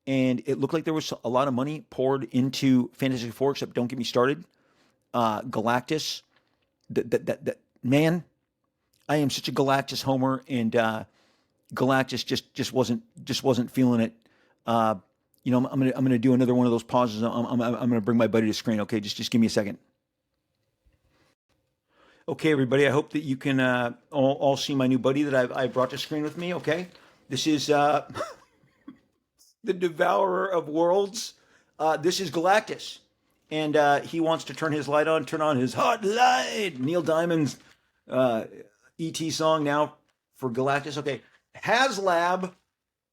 And it looked like there was a lot of money poured into Fantasy Four, except don't get me started. Galactus, man, I am such a Galactus homer, and Galactus just wasn't feeling it. I'm gonna do another one of those pauses. I'm gonna bring my buddy to screen. Okay, just give me a second. Okay, everybody. I hope that you can all see my new buddy that I brought to screen with me. Okay, this is the Devourer of Worlds. This is Galactus, and he wants to turn his light on. Turn on his hot light. Neil Diamond's E.T. song now for Galactus. Okay, HasLab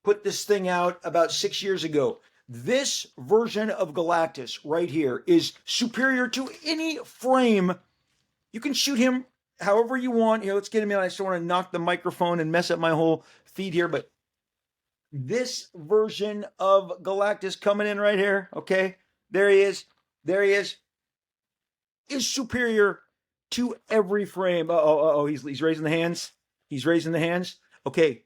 put this thing out about 6 years ago. This version of Galactus right here is superior to any frame. You can shoot him however you want. Here, let's get him in. I just don't want to knock the microphone and mess up my whole feed here, but this version of Galactus coming in right here, okay? There he is. There he is superior to every frame. He's raising the hands. He's raising the hands. Okay.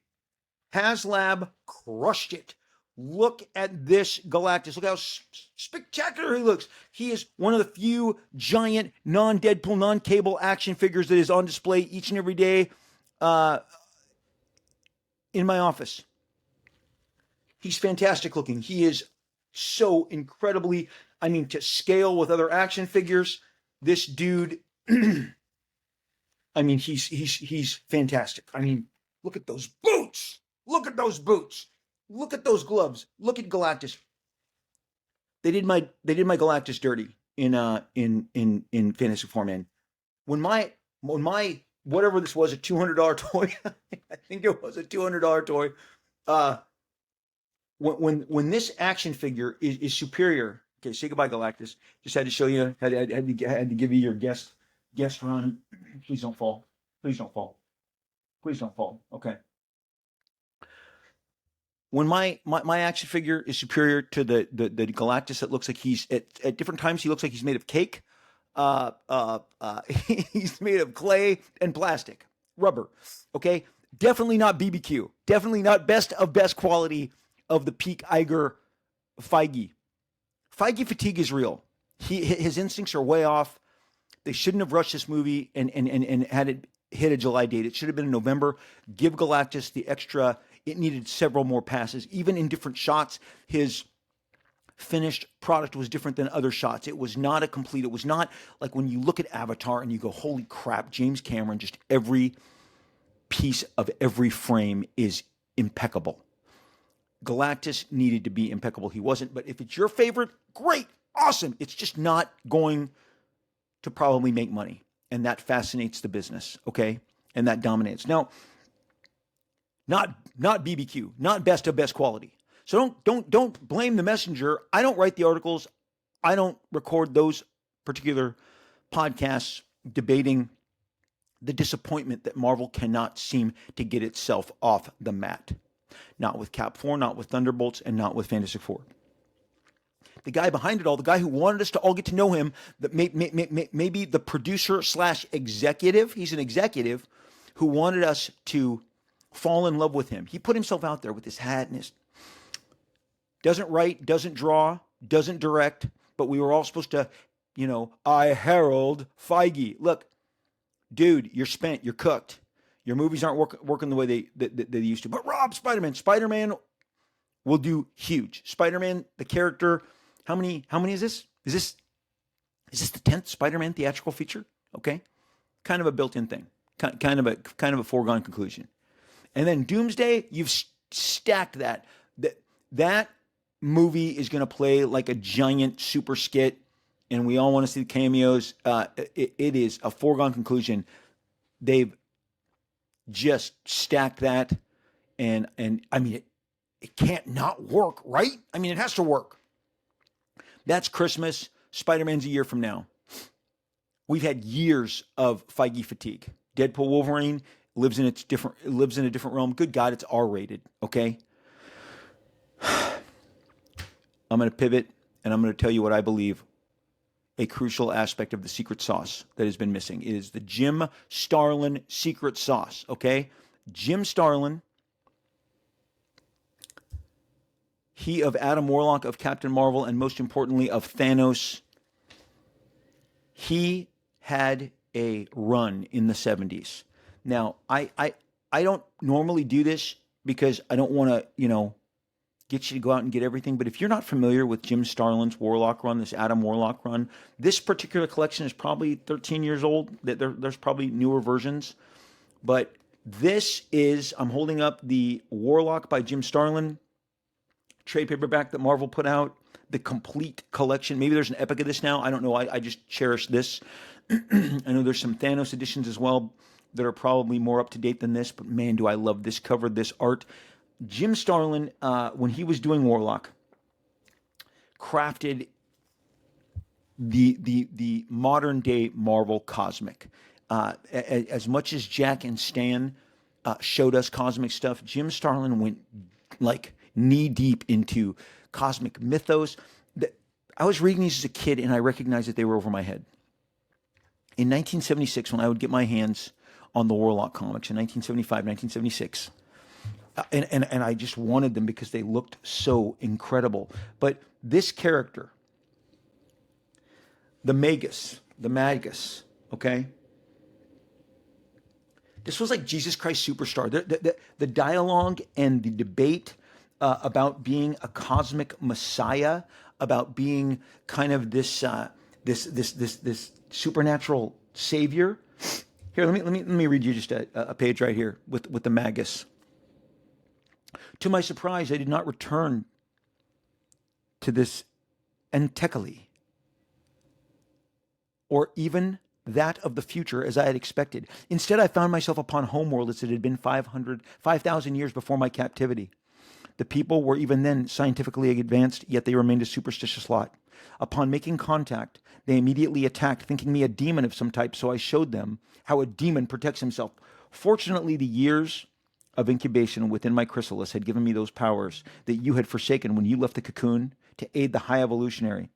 HasLab crushed it. Look at this Galactus. Look how spectacular he looks. He is one of the few giant non-Deadpool, non-cable action figures that is on display each and every day in my office. He's fantastic looking. He is so incredibly, to scale with other action figures. This dude, he's fantastic. Look at those boots. Look at those boots. Look at those gloves. Look at Galactus. They did my Galactus dirty in Fantasy Four, man. When my whatever this was, a $200 toy, I think it was a $200 toy. When this action figure is superior. Okay, say goodbye, Galactus. Just had to show you. Had to give you your guest run. Please don't fall. Please don't fall. Please don't fall. Okay. When my action figure is superior to the Galactus, that looks like he's at different times he looks like he's made of cake. He's made of clay and plastic, rubber. Okay, definitely not BBQ. Definitely not best quality of the peak Iger Feige. Feige fatigue is real. His instincts are way off. They shouldn't have rushed this movie and had it hit a July date. It should have been in November. Give Galactus the extra. It needed several more passes. Even in different shots, his finished product was different than other shots. It was not a complete. It was not like when you look at Avatar and you go, holy crap, James Cameron, just every piece of every frame is impeccable. Galactus needed to be impeccable. He wasn't. But if it's your favorite, great, awesome. It's just not going to probably make money. And that fascinates the business, okay? And that dominates. Now, not BBQ, not best of best quality. So don't blame the messenger. I don't write the articles. I don't record those particular podcasts debating the disappointment that Marvel cannot seem to get itself off the mat. Not with Cap 4, not with Thunderbolts, and not with Fantastic Four. The guy behind it all, the guy who wanted us to all get to know him, that maybe the producer / executive, he's an executive who wanted us to fall in love with him. He put himself out there with his hat and his, doesn't write, doesn't draw, doesn't direct, but we were all supposed to, I herald Feige. Look, dude, you're spent, you're cooked. Your movies aren't working the way they used to. But Rob, Spider-Man will do huge. Spider-Man, the character, how many is this? Is this the 10th Spider-Man theatrical feature? Okay. Kind of a built-in thing. Kind of a foregone conclusion. And then Doomsday, you've stacked that. That movie is going to play like a giant super skit, and we all want to see the cameos. It is a foregone conclusion. They've just stacked that, and it can't not work, right? It has to work. That's Christmas. Spider-Man's a year from now. We've had years of Feige fatigue. Deadpool Wolverine lives in a different realm. Good God, it's R-rated, okay? I'm going to pivot and I'm going to tell you what I believe a crucial aspect of the secret sauce that has been missing. It is the Jim Starlin secret sauce, okay? Jim Starlin, he of Adam Warlock, of Captain Marvel, and most importantly of Thanos, he had a run in the 70s. Now, I don't normally do this because I don't want to, get you to go out and get everything. But if you're not familiar with Jim Starlin's Warlock run, this Adam Warlock run, this particular collection is probably 13 years old. There's probably newer versions. But this is, I'm holding up the Warlock by Jim Starlin trade paperback that Marvel put out, the complete collection. Maybe there's an epic of this now. I don't know. I just cherish this. I know there's some Thanos editions as well that are probably more up to date than this, but man, do I love this cover, this art. Jim Starlin, when he was doing Warlock, crafted the modern day Marvel cosmic. As much as Jack and Stan showed us cosmic stuff, Jim Starlin went like knee deep into cosmic mythos. I was reading these as a kid and I recognized that they were over my head. In 1976, when I would get my hands on the Warlock comics, in 1975, 1976, and I just wanted them because they looked so incredible. But this character, the Magus, okay? This was like Jesus Christ Superstar. The dialogue and the debate about being a cosmic messiah, about being kind of this supernatural savior. Here, let me read you just a page right here with the Magus. To my surprise, I did not return to this Entekali, or even that of the future as I had expected. Instead, I found myself upon homeworld as it had been 5,000 years before my captivity. The people were even then scientifically advanced, yet they remained a superstitious lot. Upon making contact, they immediately attacked, thinking me a demon of some type, so I showed them how a demon protects himself. Fortunately, the years of incubation within my chrysalis had given me those powers that you had forsaken when you left the cocoon to aid the high evolutionary.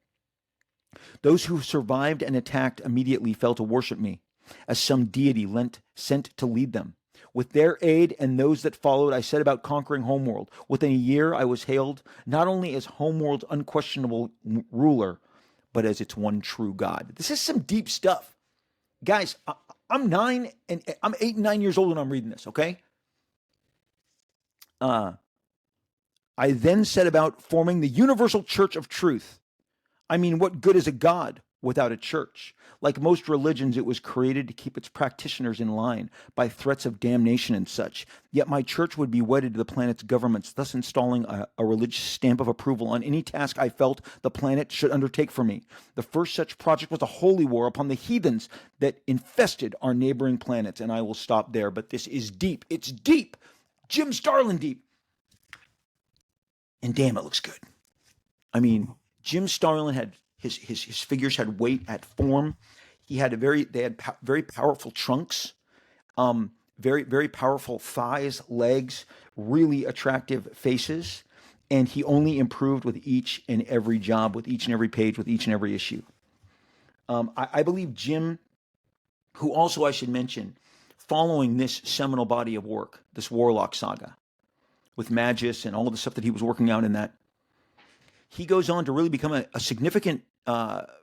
Those who survived and attacked immediately fell to worship me, as some deity sent to lead them. With their aid and those that followed, I set about conquering Homeworld. Within a year, I was hailed not only as Homeworld's unquestionable ruler, but as its one true God. This is some deep stuff. Guys, I'm 8 and 9 years old when I'm reading this, okay? I then set about forming the Universal Church of Truth. I mean, what good is a God without a church? Like most religions, it was created to keep its practitioners in line by threats of damnation and such. Yet my church would be wedded to the planet's governments, thus installing a religious stamp of approval on any task I felt the planet should undertake for me. The first such project was a holy war upon the heathens that infested our neighboring planets. And I will stop there, but this is deep. It's deep. Jim Starlin deep. And damn, it looks good. I mean, Jim Starlin had his figures had weight, had form. They had very powerful trunks, very powerful thighs, legs, really attractive faces, and he only improved with each and every job, with each and every page, with each and every issue. I believe Jim, who also I should mention, following this seminal body of work, this Warlock saga, with Magus and all of the stuff that he was working out in that, he goes on to really become a significant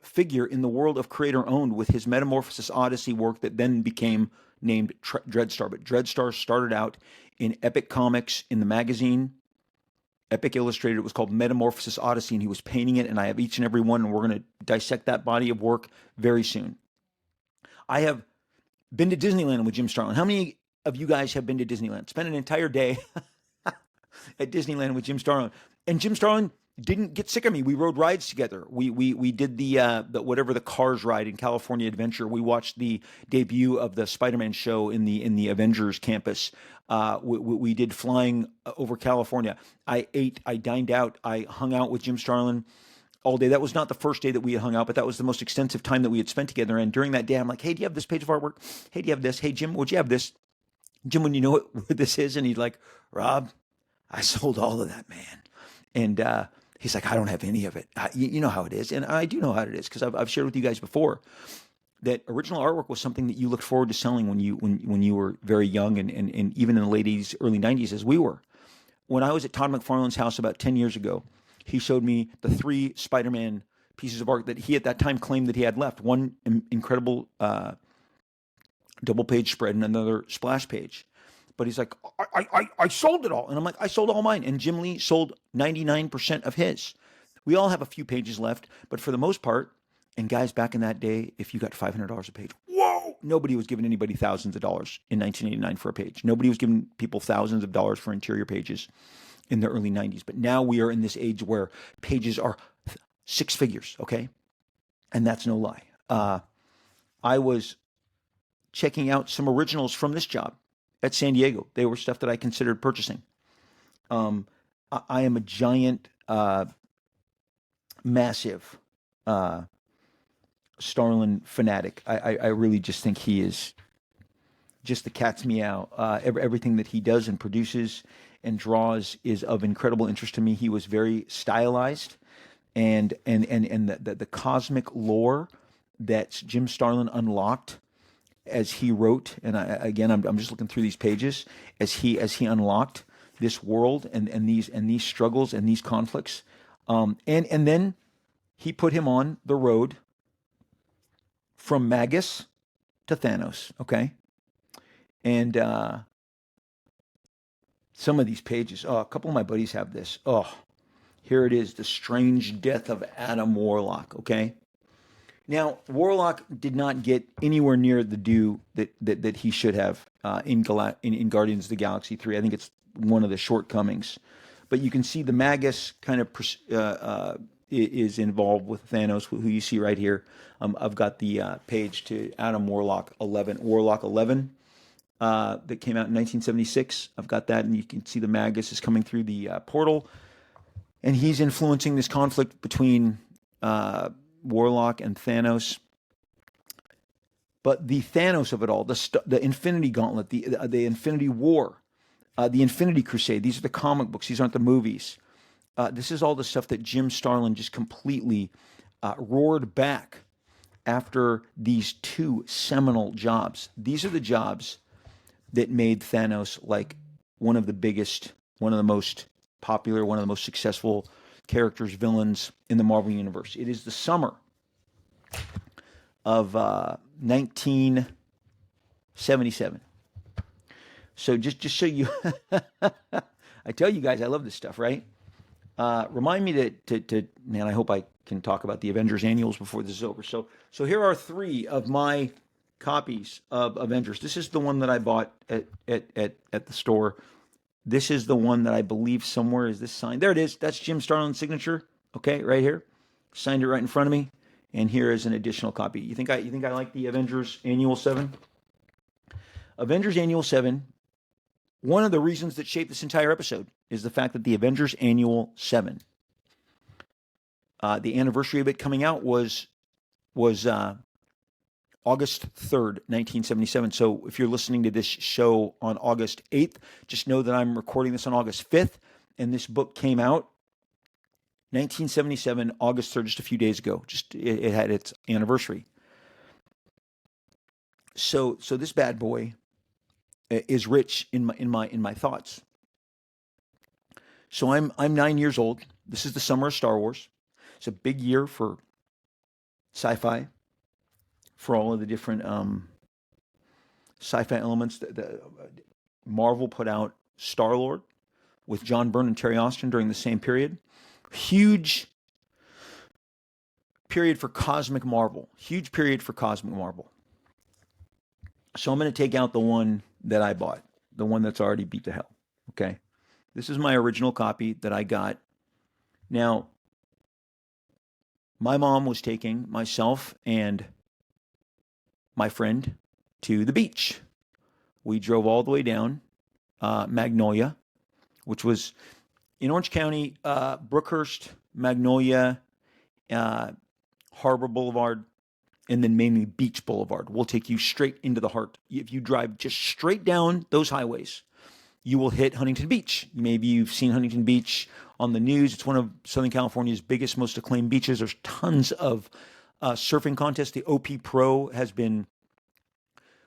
figure in the world of creator-owned with his Metamorphosis Odyssey work that then became named Dreadstar. But Dreadstar started out in Epic Comics in the magazine. Epic Illustrated, it was called Metamorphosis Odyssey, and he was painting it, and I have each and every one, and we're going to dissect that body of work very soon. I have been to Disneyland with Jim Starlin. How many of you guys have been to Disneyland? Spent an entire day at Disneyland with Jim Starlin. And Jim Starlin didn't get sick of me. We rode rides together. We did the whatever the Cars ride in California Adventure. We watched the debut of the Spider-Man show in the Avengers campus. We did flying over California. I ate. I dined out. I hung out with Jim Starlin. all day. That was not the first day that we had hung out, but that was the most extensive time that we had spent together. And during that day, I'm like, hey, do you have this page of artwork? Hey, do you have this? Hey, Jim, would you have this? Jim, when you know what this is? And he's like, Rob, I sold all of that, man. And he's like, I don't have any of it. You know how it is. And I do know how it is because I've shared with you guys before that original artwork was something that you looked forward to selling when you were very young and even in the late 80s, early 90s as we were. When I was at Todd McFarlane's house about 10 years ago, he showed me the 3 Spider-Man pieces of art that he at that time claimed that he had left. One incredible double page spread and another splash page. But he's like, I sold it all. And I'm like, I sold all mine. And Jim Lee sold 99% of his. We all have a few pages left, but for the most part, and guys, back in that day, if you got $500 a page, whoa, nobody was giving anybody thousands of dollars in 1989 for a page. Nobody was giving people thousands of dollars for interior pages in the early 90s. But now we are in this age where pages are 6 figures, okay? And that's no lie. I was checking out some originals from this job at San Diego. They were stuff that I considered purchasing. I am a giant, massive Starlin fanatic. I really just think he is just the cat's meow. Everything that he does and produces and draws is of incredible interest to me. He was very stylized, and the cosmic lore that Jim Starlin unlocked as he wrote. And I'm just looking through these pages as he unlocked this world and these struggles and these conflicts, and then he put him on the road from Magus to Thanos, okay? And some of these pages, a couple of my buddies have this. Oh, here it is, The Strange Death of Adam Warlock, okay? Now, Warlock did not get anywhere near the due that he should have in Guardians of the Galaxy 3. I think it's one of the shortcomings. But you can see the Magus kind of is involved with Thanos, who you see right here. I've got the page to Adam Warlock 11 that came out in 1976. I've got that, and you can see the Magus is coming through the portal, and he's influencing this conflict between Warlock and Thanos. But the Thanos of it all, the Infinity Gauntlet, the Infinity War, the Infinity Crusade, these are the comic books. These aren't the movies. This is all the stuff that Jim Starlin just completely roared back after these 2 seminal jobs. These are the jobs that made Thanos like one of the biggest, one of the most popular, one of the most successful characters, villains in the Marvel Universe. It is the summer of 1977. So just so you, I tell you guys, I love this stuff, right? Remind me to man, I hope I can talk about the Avengers annuals before this is over. So here are 3 of my copies of Avengers. This is the one that I bought at the store. This is the one that I believe somewhere is this signed. There it is. That's Jim Starlin's signature. Okay, right here. Signed it right in front of me. And here is an additional copy. You think I like the Avengers Annual 7? Avengers Annual 7. One of the reasons that shaped this entire episode is the fact that the Avengers Annual 7, the anniversary of it coming out was August 3rd, 1977. So if you're listening to this show on August 8th, just know that I'm recording this on August 5th, and this book came out 1977, August 3rd, just a few days ago. Just it had its anniversary. So this bad boy is rich in my thoughts. So I'm 9 years old. This is the summer of Star Wars. It's a big year for sci-fi, for all of the different sci-fi elements. Marvel put out Star-Lord with John Byrne and Terry Austin during the same period. Huge period for cosmic Marvel. Huge period for cosmic Marvel. So I'm going to take out the one that I bought, the one that's already beat to hell. Okay. This is my original copy that I got. Now, my mom was taking myself and my friend to the beach. We drove all the way down Magnolia, which was in Orange County, Brookhurst, Magnolia, uh, Harbor Boulevard, and then mainly Beach Boulevard. We'll take you straight into the heart. If you drive just straight down those highways, you will hit Huntington Beach. Maybe you've seen Huntington Beach on the news. It's one of Southern California's biggest, most acclaimed beaches. There's tons of surfing contests. The OP Pro has been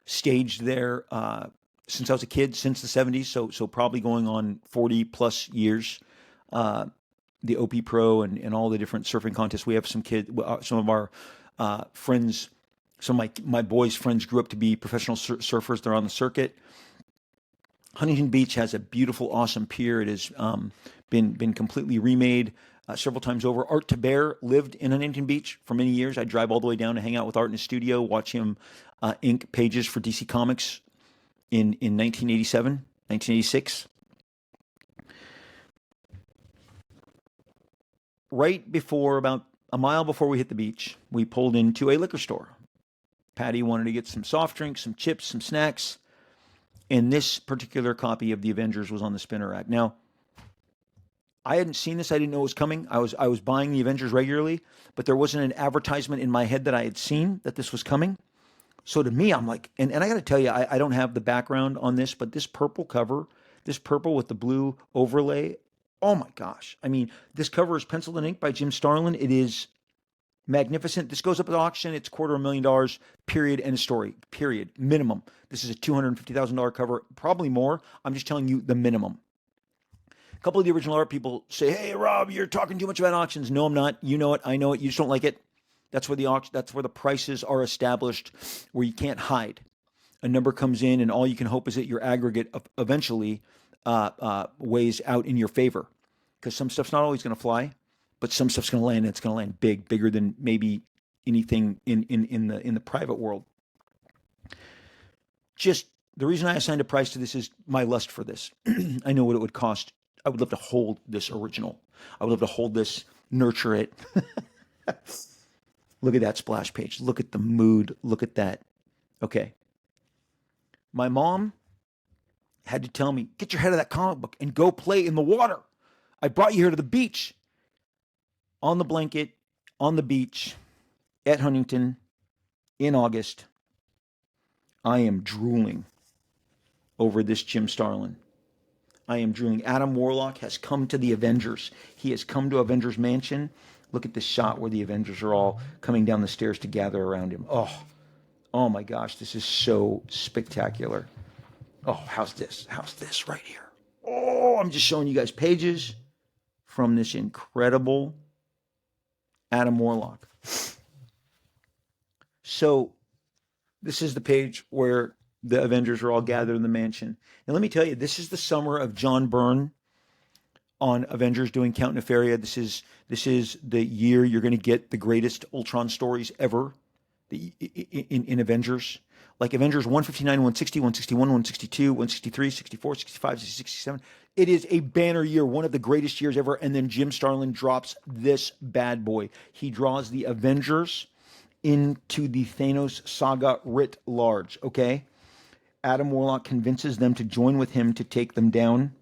staged there since I was a kid, since the 70s. So probably going on 40 plus years. The OP Pro and all the different surfing contests. We have some of our friends, some of my boys' friends grew up to be professional surfers. They're on the circuit. Huntington Beach has a beautiful, awesome pier. It has been completely remade several times over. Art Taber lived in Huntington Beach for many years. I drive all the way down to hang out with Art in his studio, watch him ink pages for DC Comics in 1987, 1986. Right before, about a mile before we hit the beach, we pulled into a liquor store. Patty wanted to get some soft drinks, some chips, some snacks, and this particular copy of the Avengers was on the spinner rack. Now, I hadn't seen this. I didn't know it was coming. I was buying the Avengers regularly, but there wasn't an advertisement in my head that I had seen that this was coming. So to me, I'm like, and I got to tell you, I don't have the background on this, but this purple cover, this purple with the blue overlay, oh my gosh. I mean, this cover is penciled in ink by Jim Starlin. It is magnificent. This goes up at auction. It's $250,000, period, end of story, period, minimum. This is a $250,000 cover, probably more. I'm just telling you the minimum. A couple of the original art people say, "Hey, Rob, you're talking too much about auctions." No, I'm not. You know it. I know it. You just don't like it. That's where the prices are established, where you can't hide. A number comes in, and all you can hope is that your aggregate eventually weighs out in your favor, because some stuff's not always going to fly, but some stuff's going to land. And it's going to land bigger than maybe anything in the private world. Just the reason I assigned a price to this is my lust for this. I know what it would cost. I would love to hold this original. I would love to hold this, nurture it. Look at that splash page. Look at the mood. Look at that. Okay. My mom had to tell me, get your head out of that comic book and go play in the water. I brought you here to the beach. On the blanket, on the beach, at Huntington, in August, I am drooling over this Jim Starlin. I am drooling. Adam Warlock has come to the Avengers. He has come to Avengers Mansion. Look at this shot where the Avengers are all coming down the stairs to gather around him. Oh my gosh, this is so spectacular. Oh, how's this? How's this right here? Oh, I'm just showing you guys pages from this incredible Adam Warlock. So this is the page where the Avengers are all gathered in the mansion. And let me tell you, this is the summer of John Byrne on Avengers doing Count Nefaria. This is the year you're going to get the greatest Ultron stories ever in Avengers. Like Avengers 159, 160, 161, 162, 163, 64, 65, 67. It is a banner year, one of the greatest years ever. And then Jim Starlin drops this bad boy. He draws the Avengers into the Thanos saga writ large, okay? Adam Warlock convinces them to join with him to take them down.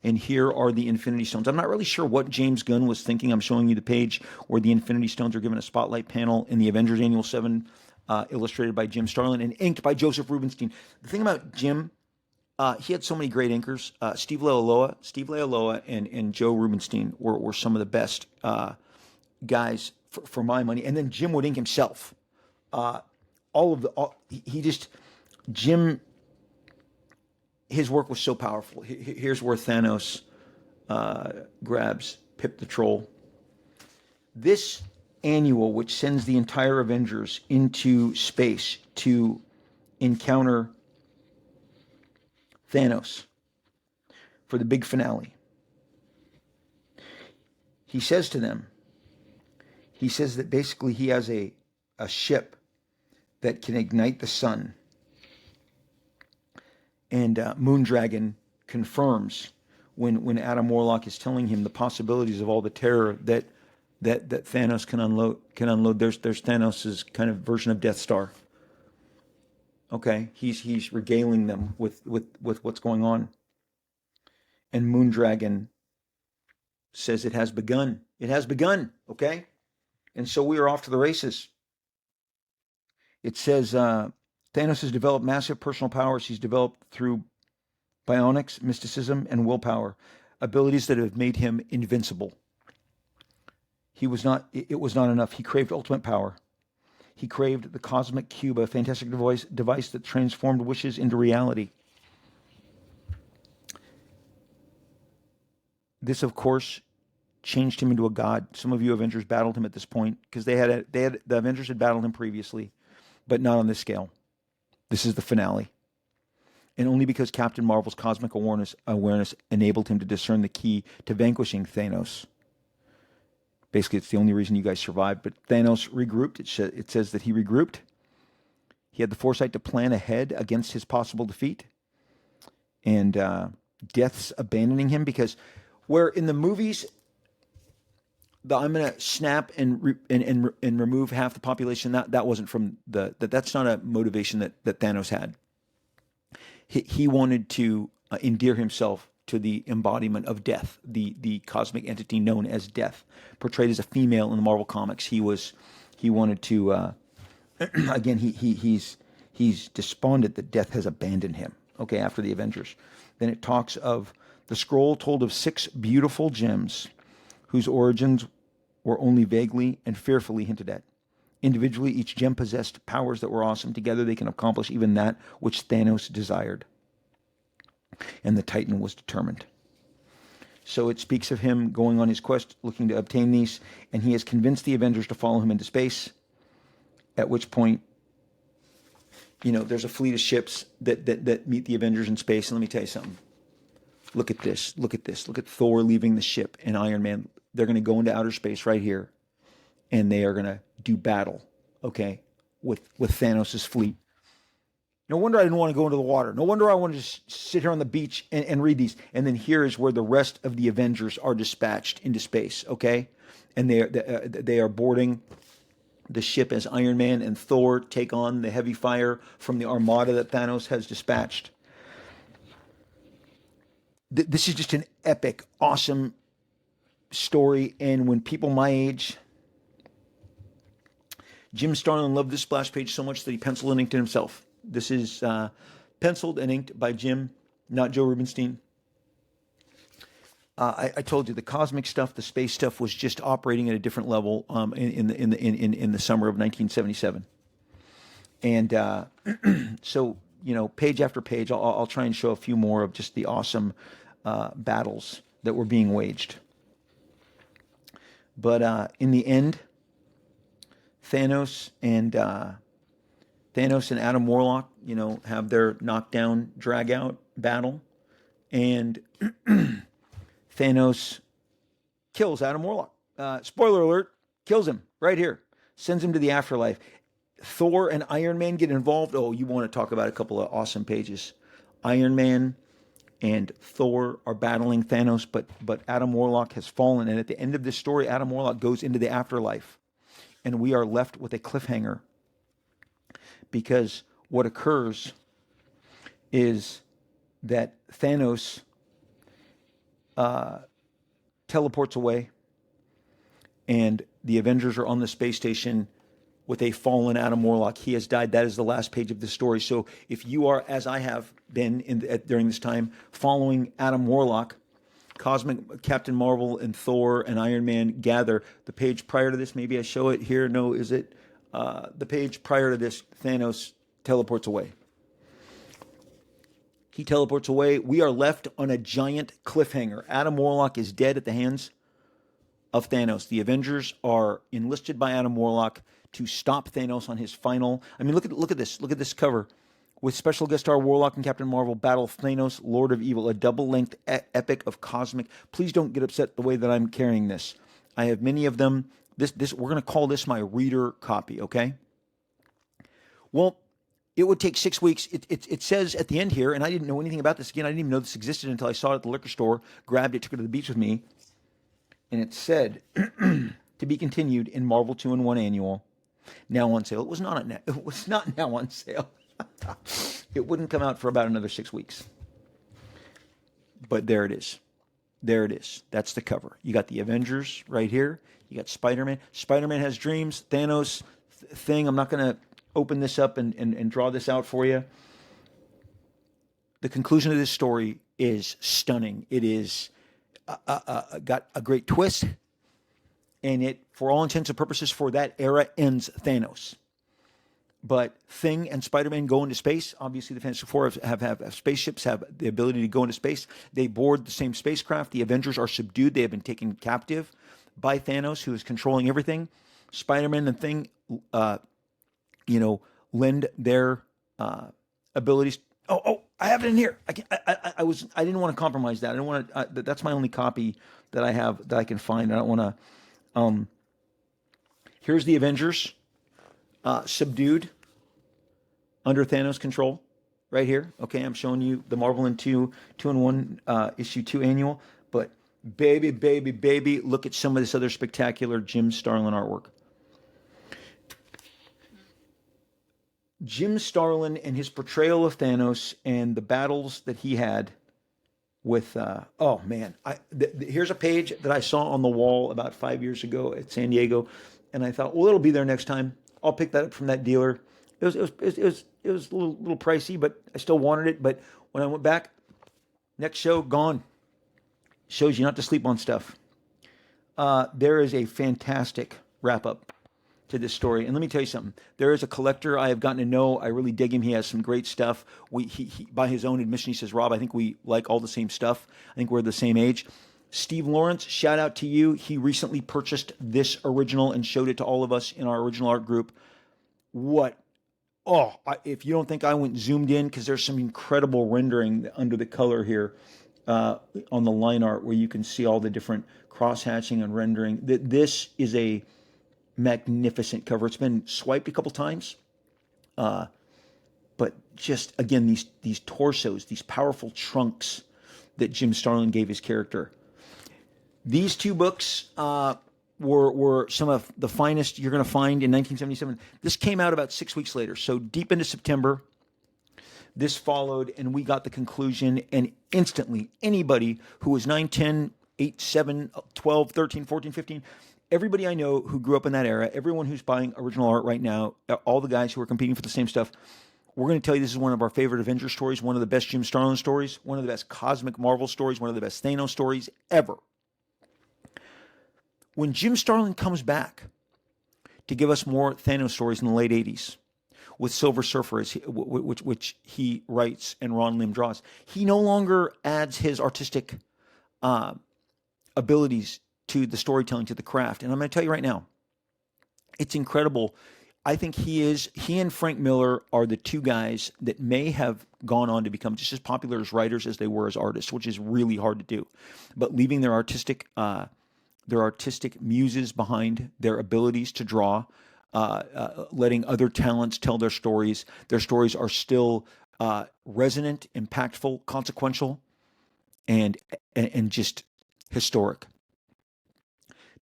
And here are the Infinity Stones. I'm not really sure what James Gunn was thinking. I'm showing you the page where the Infinity Stones are given a spotlight panel in the Avengers Annual 7, illustrated by Jim Starlin and inked by Joseph Rubinstein. The thing about Jim, he had so many great inkers. Steve Lealoa and Joe Rubinstein were some of the best guys for my money. And then Jim would ink himself. Jim, his work was so powerful. Here's where Thanos grabs Pip the Troll. This annual, which sends the entire Avengers into space to encounter Thanos for the big finale. He says to them, he says that basically he has a ship that can ignite the sun. And Moondragon confirms when Adam Warlock is telling him the possibilities of all the terror that Thanos can unload. There's Thanos' kind of version of Death Star. Okay, he's regaling them with what's going on. And Moondragon says it has begun. It has begun. Okay, And so we are off to the races. It says Thanos has developed massive personal powers he's developed through bionics, mysticism, and willpower, abilities that have made him invincible. It was not enough. He craved ultimate power. He craved the cosmic cube, a fantastic device that transformed wishes into reality. This, of course, changed him into a god. Some of you Avengers battled him at this point because the Avengers had battled him previously, but not on this scale. This is the finale. And only because Captain Marvel's cosmic awareness enabled him to discern the key to vanquishing Thanos. Basically, it's the only reason you guys survived. But Thanos regrouped. It says that he regrouped. He had the foresight to plan ahead against his possible defeat. And death's abandoning him, because where in the movies, I'm going to snap and remove half the population, that wasn't from that's not a motivation that Thanos had. He wanted to endear himself to the embodiment of death, the cosmic entity known as death, portrayed as a female in the Marvel comics. He wanted to again, he's despondent that death has abandoned him. Okay, after the Avengers. Then it talks of the scroll told of 6 beautiful gems whose origins were only vaguely and fearfully hinted at. Individually, each gem possessed powers that were awesome. Together, they can accomplish even that which Thanos desired. And the Titan was determined. So it speaks of him going on his quest, looking to obtain these, and he has convinced the Avengers to follow him into space, at which point, there's a fleet of ships that meet the Avengers in space. And let me tell you something. Look at this. Look at this. Look at Thor leaving the ship and Iron Man. They're going to go into outer space right here, and they are going to do battle, okay, with Thanos' fleet. No wonder I didn't want to go into the water. No wonder I wanted to sit here on the beach and read these. And then here is where the rest of the Avengers are dispatched into space, okay? And they are boarding the ship as Iron Man and Thor take on the heavy fire from the armada that Thanos has dispatched. This is just an epic, awesome story. And when people my age, Jim Starlin loved this splash page so much that he penciled and inked it himself. This is penciled and inked by Jim, not Joe Rubenstein. I told you the cosmic stuff, the space stuff was just operating at a different level in the summer of 1977. And so, page after page, I'll try and show a few more of just the awesome battles that were being waged. But in the end, Thanos and Adam Warlock, have their knockdown, drag out battle, and Thanos kills Adam Warlock. Spoiler alert, kills him right here, sends him to the afterlife. Thor and Iron Man get involved. Oh, you want to talk about a couple of awesome pages. Iron Man and Thor are battling Thanos, but Adam Warlock has fallen. And at the end of this story, Adam Warlock goes into the afterlife. And we are left with a cliffhanger. Because what occurs is that Thanos teleports away, and the Avengers are on the space station with a fallen Adam Warlock. He has died. That is the last page of the story. So if you are, as I have been during this time, following Adam Warlock, Cosmic Captain Marvel and Thor and Iron Man gather. The page prior to this, maybe I show it here. No, is it? The page prior to this, Thanos teleports away. He teleports away. We are left on a giant cliffhanger. Adam Warlock is dead at the hands of Thanos. The Avengers are enlisted by Adam Warlock to stop Thanos on his final. I mean, look at this. Look at this cover. With special guest star Warlock and Captain Marvel battle Thanos, Lord of Evil, a double-length epic of cosmic. Please don't get upset the way that I'm carrying this. I have many of them. This we're going to call this my reader copy, okay? Well, it would take 6 weeks. It says at the end here, and I didn't know anything about this. Again, I didn't even know this existed until I saw it at the liquor store, grabbed it, took it to the beach with me, and it said, to be continued in Marvel 2-in-1 Annual, now on sale. It was not now on sale. It wouldn't come out for about another 6 weeks. But there it is. There it is. That's the cover. You got the Avengers right here. You got Spider-Man. Spider-Man has dreams. Thanos thing. I'm not going to open this up and draw this out for you. The conclusion of this story is stunning. It is got a great twist, and it, for all intents and purposes, for that era, ends Thanos. But Thing and Spider-Man go into space. Obviously, the Fantastic Four have spaceships, have the ability to go into space. They board the same spacecraft. The Avengers are subdued. They have been taken captive by Thanos, who is controlling everything. Spider-Man and Thing, lend their abilities. Oh, I have it in here. I didn't want to compromise that. I didn't want to. That's my only copy that I have that I can find. I don't want to. Here's the Avengers, subdued, under Thanos' control, right here. Okay, I'm showing you the Marvel in 2-in-1 issue 2 annual. But baby, look at some of this other spectacular Jim Starlin artwork. Jim Starlin and his portrayal of Thanos and the battles that he had with, oh man, here's a page that I saw on the wall about 5 years ago at San Diego, and I thought, well, it'll be there next time. I'll pick that up from that dealer. It was a little pricey, but I still wanted it. But when I went back, next show gone. Shows you not to sleep on stuff. There is a fantastic wrap up to this story, and let me tell you something. There is a collector I have gotten to know. I really dig him. He has some great stuff. He by his own admission, he says, "Rob, I think we like all the same stuff. I think we're the same age." Steve Lawrence, shout out to you. He recently purchased this original and showed it to all of us in our original art group. What? Oh, if you don't think I went zoomed in, because there's some incredible rendering under the color here on the line art where you can see all the different cross-hatching and rendering. This is a magnificent cover. It's been swiped a couple times, but just, again, these torsos, these powerful trunks that Jim Starlin gave his character. These two books were some of the finest you're going to find in 1977. This came out about 6 weeks later, so deep into September. This followed, and we got the conclusion, and instantly, anybody who was 9, 10, 8, 7, 12, 13, 14, 15, everybody I know who grew up in that era, everyone who's buying original art right now, all the guys who are competing for the same stuff, we're going to tell you this is one of our favorite Avengers stories, one of the best Jim Starlin stories, one of the best cosmic Marvel stories, one of the best Thanos stories ever. When Jim Starlin comes back to give us more Thanos stories in the late 80s, with Silver Surfer, which he writes and Ron Lim draws, he no longer adds his artistic abilities to the storytelling, to the craft. And I'm going to tell you right now, it's incredible. I think he and Frank Miller are the two guys that may have gone on to become just as popular as writers as they were as artists, which is really hard to do. But leaving their artistic muses behind, their abilities to draw, letting other talents tell their stories. Their stories are still resonant, impactful, consequential, and just historic.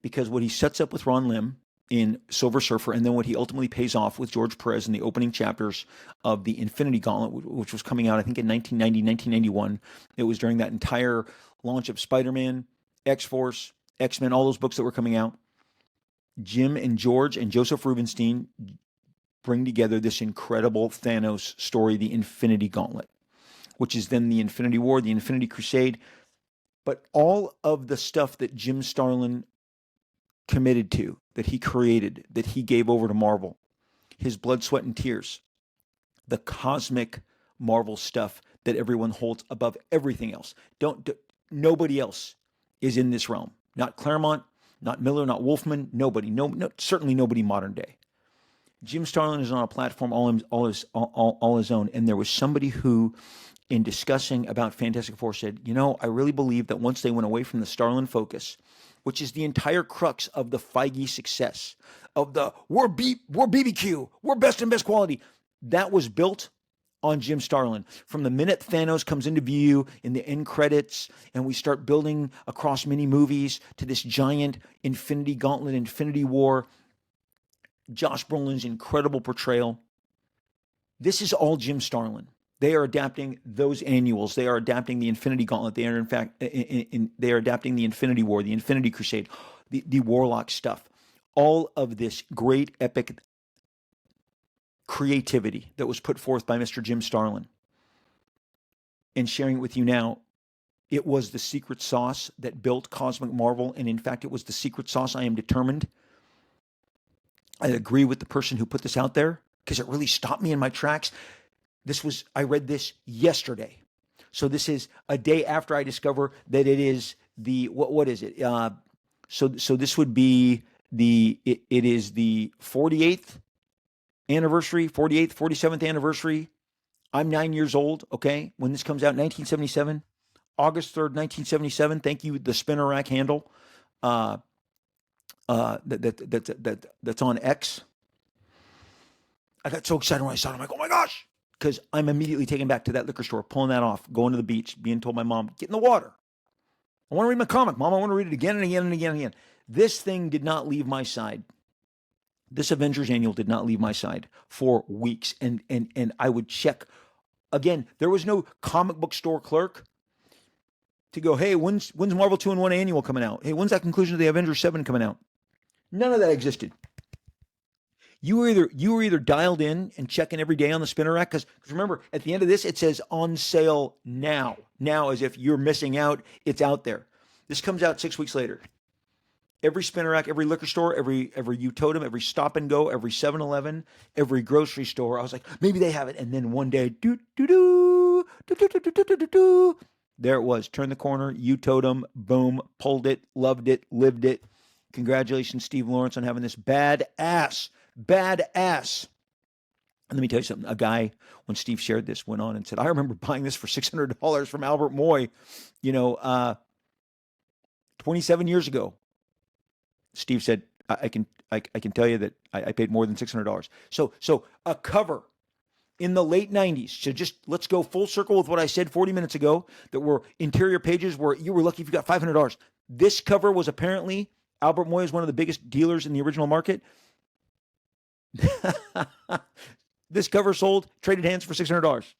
Because what he sets up with Ron Lim in Silver Surfer, and then what he ultimately pays off with George Perez in the opening chapters of the Infinity Gauntlet, which was coming out, I think, in 1990, 1991. It was during that entire launch of Spider-Man, X-Force, X-Men, all those books that were coming out. Jim and George and Joseph Rubinstein bring together this incredible Thanos story, the Infinity Gauntlet, which is then the Infinity War, the Infinity Crusade. But all of the stuff that Jim Starlin committed to, that he created, that he gave over to Marvel, his blood, sweat, and tears, the cosmic Marvel stuff that everyone holds above everything else. Nobody else is in this realm. Not Claremont, not Miller, not Wolfman, nobody. Certainly nobody modern day. Jim Starlin is on a platform all his own, and there was somebody who, in discussing about Fantastic Four, said, I really believe that once they went away from the Starlin focus, which is the entire crux of the Feige success, of the we're BBQ, we're best and best quality, that was built on Jim Starlin. From the minute Thanos comes into view in the end credits, and we start building across many movies to this giant Infinity Gauntlet, Infinity War, Josh Brolin's incredible portrayal. This is all Jim Starlin. They are adapting those annuals. They are adapting the Infinity Gauntlet. They are, in fact, they are adapting the Infinity War, the Infinity Crusade, the Warlock stuff. All of this great epic creativity that was put forth by Mr. Jim Starlin, and sharing it with you now. It was the secret sauce that built Cosmic Marvel, and in fact, it was the secret sauce. I am determined. I agree with the person who put this out there because it really stopped me in my tracks. I read this yesterday. So this is a day after I discover that it is what is it? So this would be it is the 48th anniversary, 48th, 47th anniversary. I'm 9 years old, okay? When this comes out, 1977, August 3rd, 1977. Thank you, the spinner rack handle. That's on X. I got so excited when I saw it. I'm like, oh my gosh. Because I'm immediately taken back to that liquor store, pulling that off, going to the beach, being told by mom, get in the water. I want to read my comic, Mom. I want to read it again and again and again and again. This thing did not leave my side. This Avengers annual did not leave my side for weeks. And I would check. Again, there was no comic book store clerk to go, hey, when's Marvel 2-in-1 annual coming out? Hey, when's that conclusion of the Avengers 7 coming out? None of that existed. You were either dialed in and checking every day on the spinner rack, because remember, at the end of this, it says on sale now. Now, as if you're missing out, it's out there. This comes out 6 weeks later. Every spinner rack, every liquor store, every U-Totem, every Stop and Go, every 7-Eleven, every grocery store. I was like, maybe they have it. And then one day, there it was. Turn the corner, U-Totem, boom, pulled it, loved it, lived it. Congratulations, Steve Lawrence, on having this badass. And let me tell you something. A guy, when Steve shared this, went on and said, I remember buying this for $600 from Albert Moy, 27 years ago. Steve said, I can tell you that I paid more than $600. So a cover in the late 90s. So just let's go full circle with what I said 40 minutes ago, that were interior pages where you were lucky if you got $500. This cover was apparently, Albert Moy is one of the biggest dealers in the original market. This cover sold, traded hands for $600.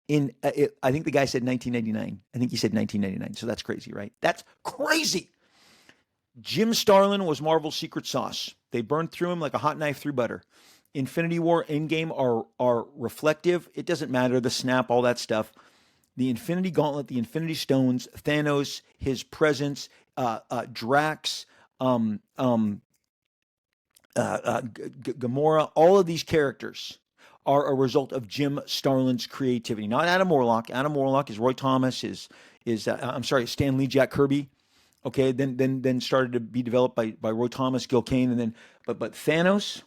I think the guy said 1999. I think he said 1999. So that's crazy, right? That's crazy. Jim Starlin was Marvel's secret sauce. They burned through him like a hot knife through butter. Infinity War, Endgame are reflective. It doesn't matter, the snap, all that stuff. The Infinity Gauntlet, the Infinity Stones, Thanos, his presence, Drax, Gamora, all of these characters are a result of Jim Starlin's creativity. Not Adam Warlock. Adam Warlock is Roy Thomas, is Stan Lee, Jack Kirby. Okay, then started to be developed by Roy Thomas, Gil Kane, and then but Thanos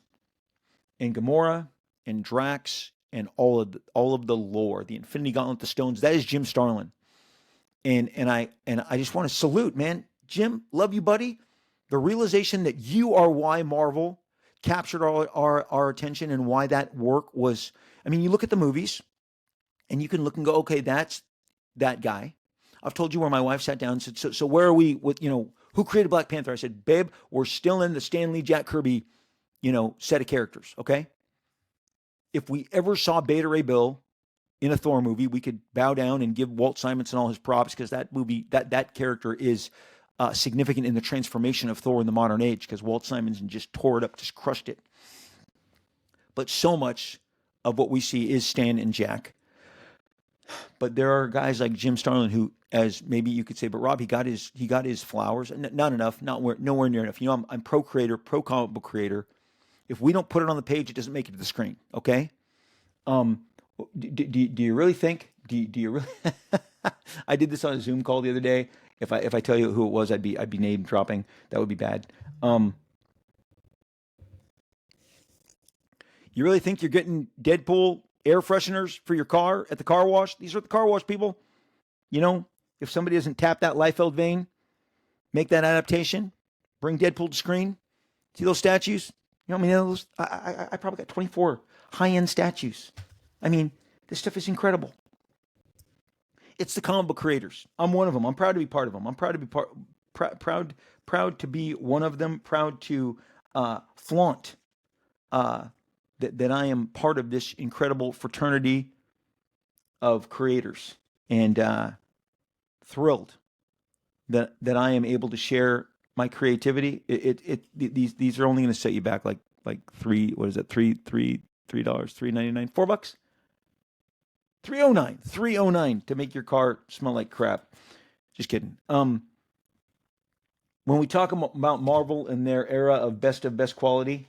and Gamora and Drax and all of the lore, the Infinity Gauntlet, the Stones, that is Jim Starlin. And I just want to salute, man. Jim, love you, buddy. The realization that you are why Marvel captured our attention, and why that work was, I mean, you look at the movies and you can look and go, okay, that's that guy. I've told you where my wife sat down and said, so where are we with, who created Black Panther? I said, babe, we're still in the Stan Lee, Jack Kirby, set of characters, okay? If we ever saw Beta Ray Bill in a Thor movie, we could bow down and give Walt Simonson all his props, because that movie, that character is significant in the transformation of Thor in the modern age, because Walt Simonson just tore it up, just crushed it. But so much of what we see is Stan and Jack. But there are guys like Jim Starlin who, as maybe you could say, but Rob, he got his flowers. Not enough, nowhere near enough. I'm pro creator, pro comic book creator. If we don't put it on the page, it doesn't make it to the screen. Okay. Do you really think? Do you really? I did this on a Zoom call the other day. If I tell you who it was, I'd be name dropping. That would be bad. You really think you're getting Deadpool air fresheners for your car at the car wash? These are the car wash people. If somebody doesn't tap that Liefeld vein, make that adaptation, bring Deadpool to screen. See those statues? I probably got 24 high-end statues. I mean, this stuff is incredible. It's the comic book creators. I'm one of them. I'm proud to be part of them. I'm proud to be proud to be one of them. Proud to flaunt that I am part of this incredible fraternity of creators, and thrilled that I am able to share my creativity. These are only going to set you back like three. What is it? $3, $3.99, $4, 309, 309 to make your car smell like crap. Just kidding. When we talk about Marvel and their era of best quality,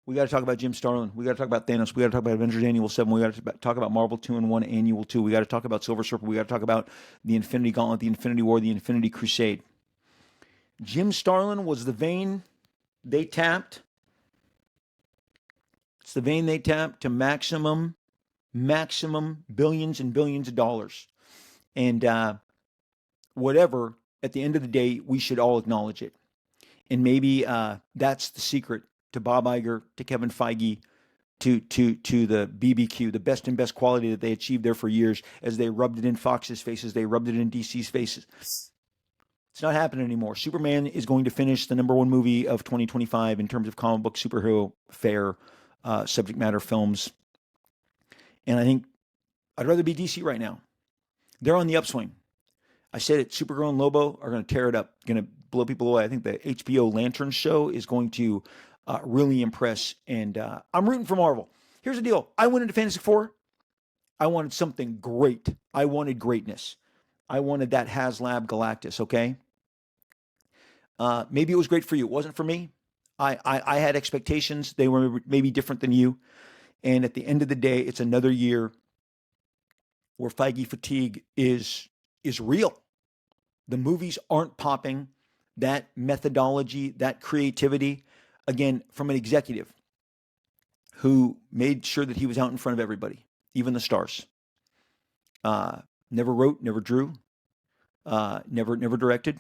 we got to talk about Jim Starlin. We got to talk about Thanos. We got to talk about Avengers Annual 7. We got to talk about Marvel 2-in-1 Annual 2. We got to talk about Silver Surfer. We got to talk about the Infinity Gauntlet, the Infinity War, the Infinity Crusade. Jim Starlin was the vein they tapped. It's the vein they tapped to maximum billions and billions of dollars. And whatever, at the end of the day, we should all acknowledge it. And maybe that's the secret to Bob Iger, to Kevin Feige, to the BBQ, the best and best quality that they achieved there for years, as they rubbed it in Fox's faces, they rubbed it in DC's faces. It's not happening anymore. Superman is going to finish the #1 movie of 2025 in terms of comic book superhero fair subject matter films. And I think I'd rather be DC right now. They're on the upswing. I said it, Supergirl and Lobo are going to tear it up, going to blow people away. I think the HBO Lantern show is going to really impress, and I'm rooting for Marvel. Here's the deal. I went into Fantasy 4. I wanted something great. I wanted greatness. I wanted that HasLab Galactus, okay? Maybe it was great for you. It wasn't for me. I had expectations. They were maybe different than you. And at the end of the day, it's another year where Feige fatigue is real. The movies aren't popping. That methodology, that creativity, again, from an executive who made sure that he was out in front of everybody, even the stars. Never wrote, never drew, never directed.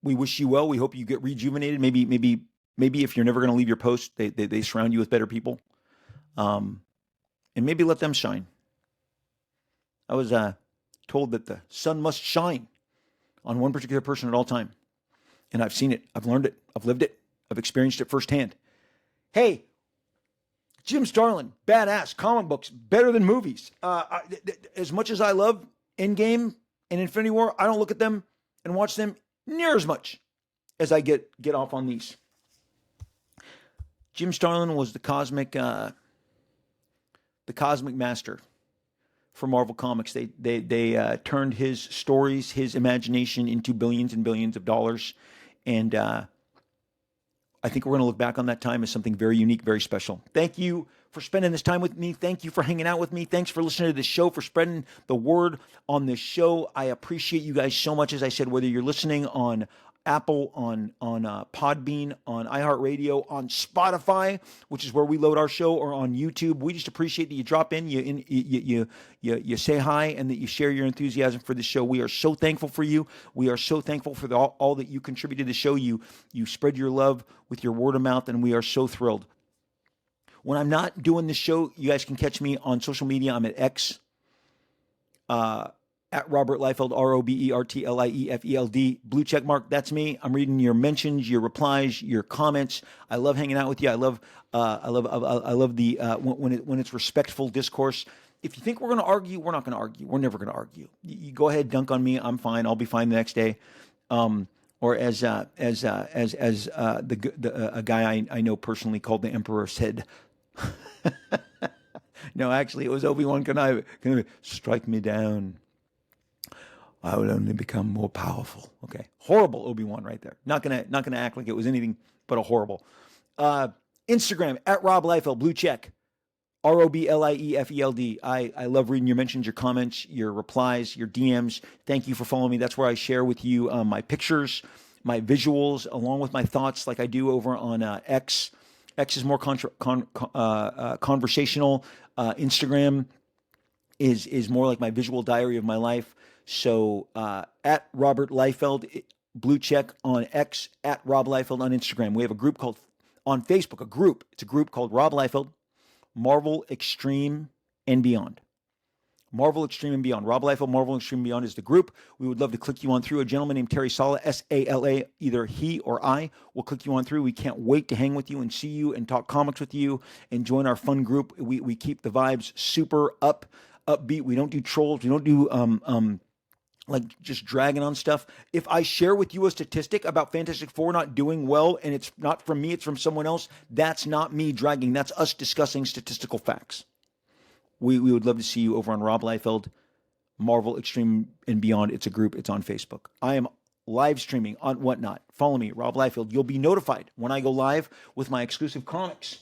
We wish you well. We hope you get rejuvenated. Maybe if you're never going to leave your post, they surround you with better people, and maybe let them shine. I was told that the sun must shine on one particular person at all time, and I've seen it. I've learned it. I've lived it. I've experienced it firsthand. Hey, Jim Starlin, badass, comic books, better than movies. As much as I love Endgame and Infinity War, I don't look at them and watch them near as much as I get off on these. Jim Starlin was the cosmic master for Marvel Comics. They turned his stories, his imagination into billions and billions of dollars, and I think we're going to look back on that time as something very unique, very special. Thank you for spending this time with me. Thank you for hanging out with me. Thanks for listening to this show, for spreading the word on this show. I appreciate you guys so much. As I said, whether you're listening on Apple, on Podbean, on iHeartRadio, on Spotify, which is where we load our show, or on YouTube, we just appreciate that you drop in, you say hi, and that you share your enthusiasm for the show. We are so thankful for you. We are so thankful for all that you contribute to the show. You spread your love with your word of mouth, and we are so thrilled. When I'm not doing this show, you guys can catch me on social media. I'm at X, at Robert Liefeld, RobertLiefeld. Blue check mark, that's me. I'm reading your mentions, your replies, your comments. I love hanging out with you. I love the when it's respectful discourse. If you think we're going to argue, we're not going to argue. We're never going to argue. You go ahead, dunk on me. I'm fine. I'll be fine the next day. Or as a guy I know personally called the Emperor said. No, actually, it was Obi-Wan Kenobi. Strike me down, I will only become more powerful. Okay, horrible Obi-Wan right there. Not gonna act like it was anything but a horrible. Instagram at Rob Liefeld, blue check, RobertLiefeld. I love reading your mentions, your comments, your replies, your DMs. Thank you for following me. That's where I share with you my pictures, my visuals, along with my thoughts, like I do over on X. X is more conversational. Instagram is more like my visual diary of my life. So at Robert Liefeld, blue check on X, at Rob Liefeld on Instagram. We have a group called, on Facebook, it's a group called Rob Liefeld, Marvel Extreme and Beyond. Marvel Extreme and Beyond. Rob Liefeld, Marvel Extreme and Beyond is the group. We would love to click you on through. A gentleman named Terry Sala, S-A-L-A, either he or I will click you on through. We can't wait to hang with you and see you and talk comics with you and join our fun group. We keep the vibes super upbeat. We don't do trolls. We don't do like just dragging on stuff. If I share with you a statistic about Fantastic Four not doing well and it's not from me, it's from someone else, that's not me dragging. That's us discussing statistical facts. We would love to see you over on Rob Liefeld, Marvel Extreme and Beyond. It's a group. It's on Facebook. I am live streaming on Whatnot. Follow me, Rob Liefeld. You'll be notified when I go live with my exclusive comics.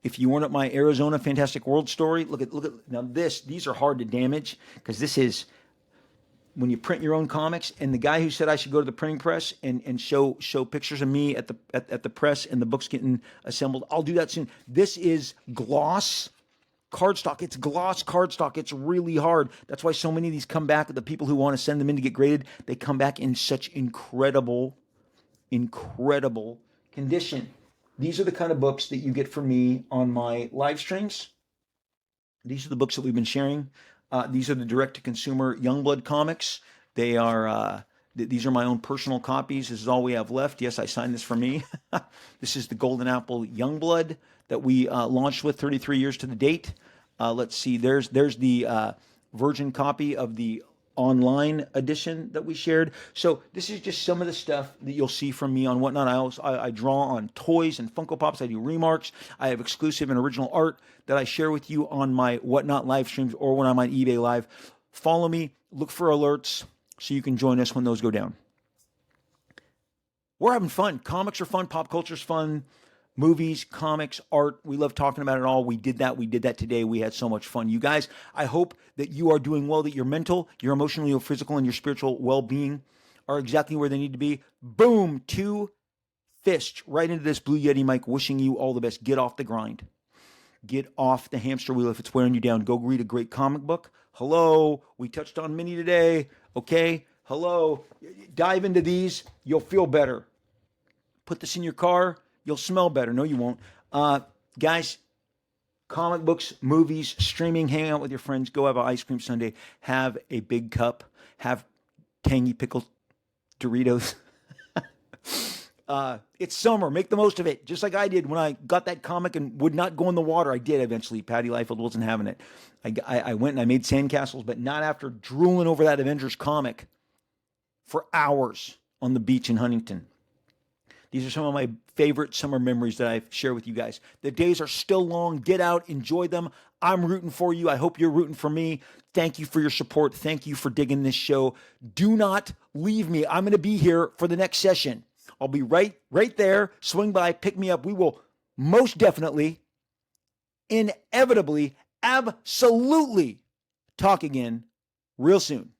If you weren't at my Arizona Fantastic World story, look at now these are hard to damage because this is when you print your own comics. And the guy who said I should go to the printing press and show pictures of me at the press and the books getting assembled, I'll do that soon. This is gloss cardstock. It's gloss cardstock. It's really hard. That's why so many of these come back. The people who want to send them in to get graded, they come back in such incredible condition. These are the kind of books that you get from me on my live streams. These are the books that we've been sharing. These are the direct-to-consumer Youngblood comics. They are these are my own personal copies. This is all we have left. Yes, I signed this for me. This is the Golden Apple Youngblood that we launched with 33 years to the date. Let's see. There's the virgin copy of the online edition that we shared. So this is just some of the stuff that you'll see from me on Whatnot. I draw on toys and Funko Pops. I do remarks. I have exclusive and original art that I share with you on my Whatnot live streams or when I'm on eBay Live. Follow me. Look for alerts so you can join us when those go down. We're having fun. Comics are fun. Pop culture's fun. Movies, comics, art. We love talking about it all. We did that today. We had so much fun. You guys, I hope that you are doing well, that your mental, your emotional, your physical, and your spiritual well-being are exactly where they need to be. Boom, 2 fists right into this Blue Yeti mic, wishing you all the best. Get off the grind. Get off the hamster wheel if it's wearing you down. Go read a great comic book. Hello, we touched on Minnie today. Okay, hello. Dive into these. You'll feel better. Put this in your car. You'll smell better. No, you won't. Guys, comic books, movies, streaming, hang out with your friends, go have an ice cream sundae, have a big cup, have tangy pickled Doritos. It's summer. Make the most of it. Just like I did when I got that comic and would not go in the water. I did eventually. Patty Liefeld wasn't having it. I went and I made sandcastles, but not after drooling over that Avengers comic for hours on the beach in Huntington. These are some of my favorite summer memories that I share with you guys. The days are still long. Get out, enjoy them. I'm rooting for you. I hope you're rooting for me. Thank you for your support. Thank you for digging this show. Do not leave me. I'm going to be here for the next session. I'll be right there. Swing by, pick me up. We will most definitely, inevitably, absolutely talk again real soon.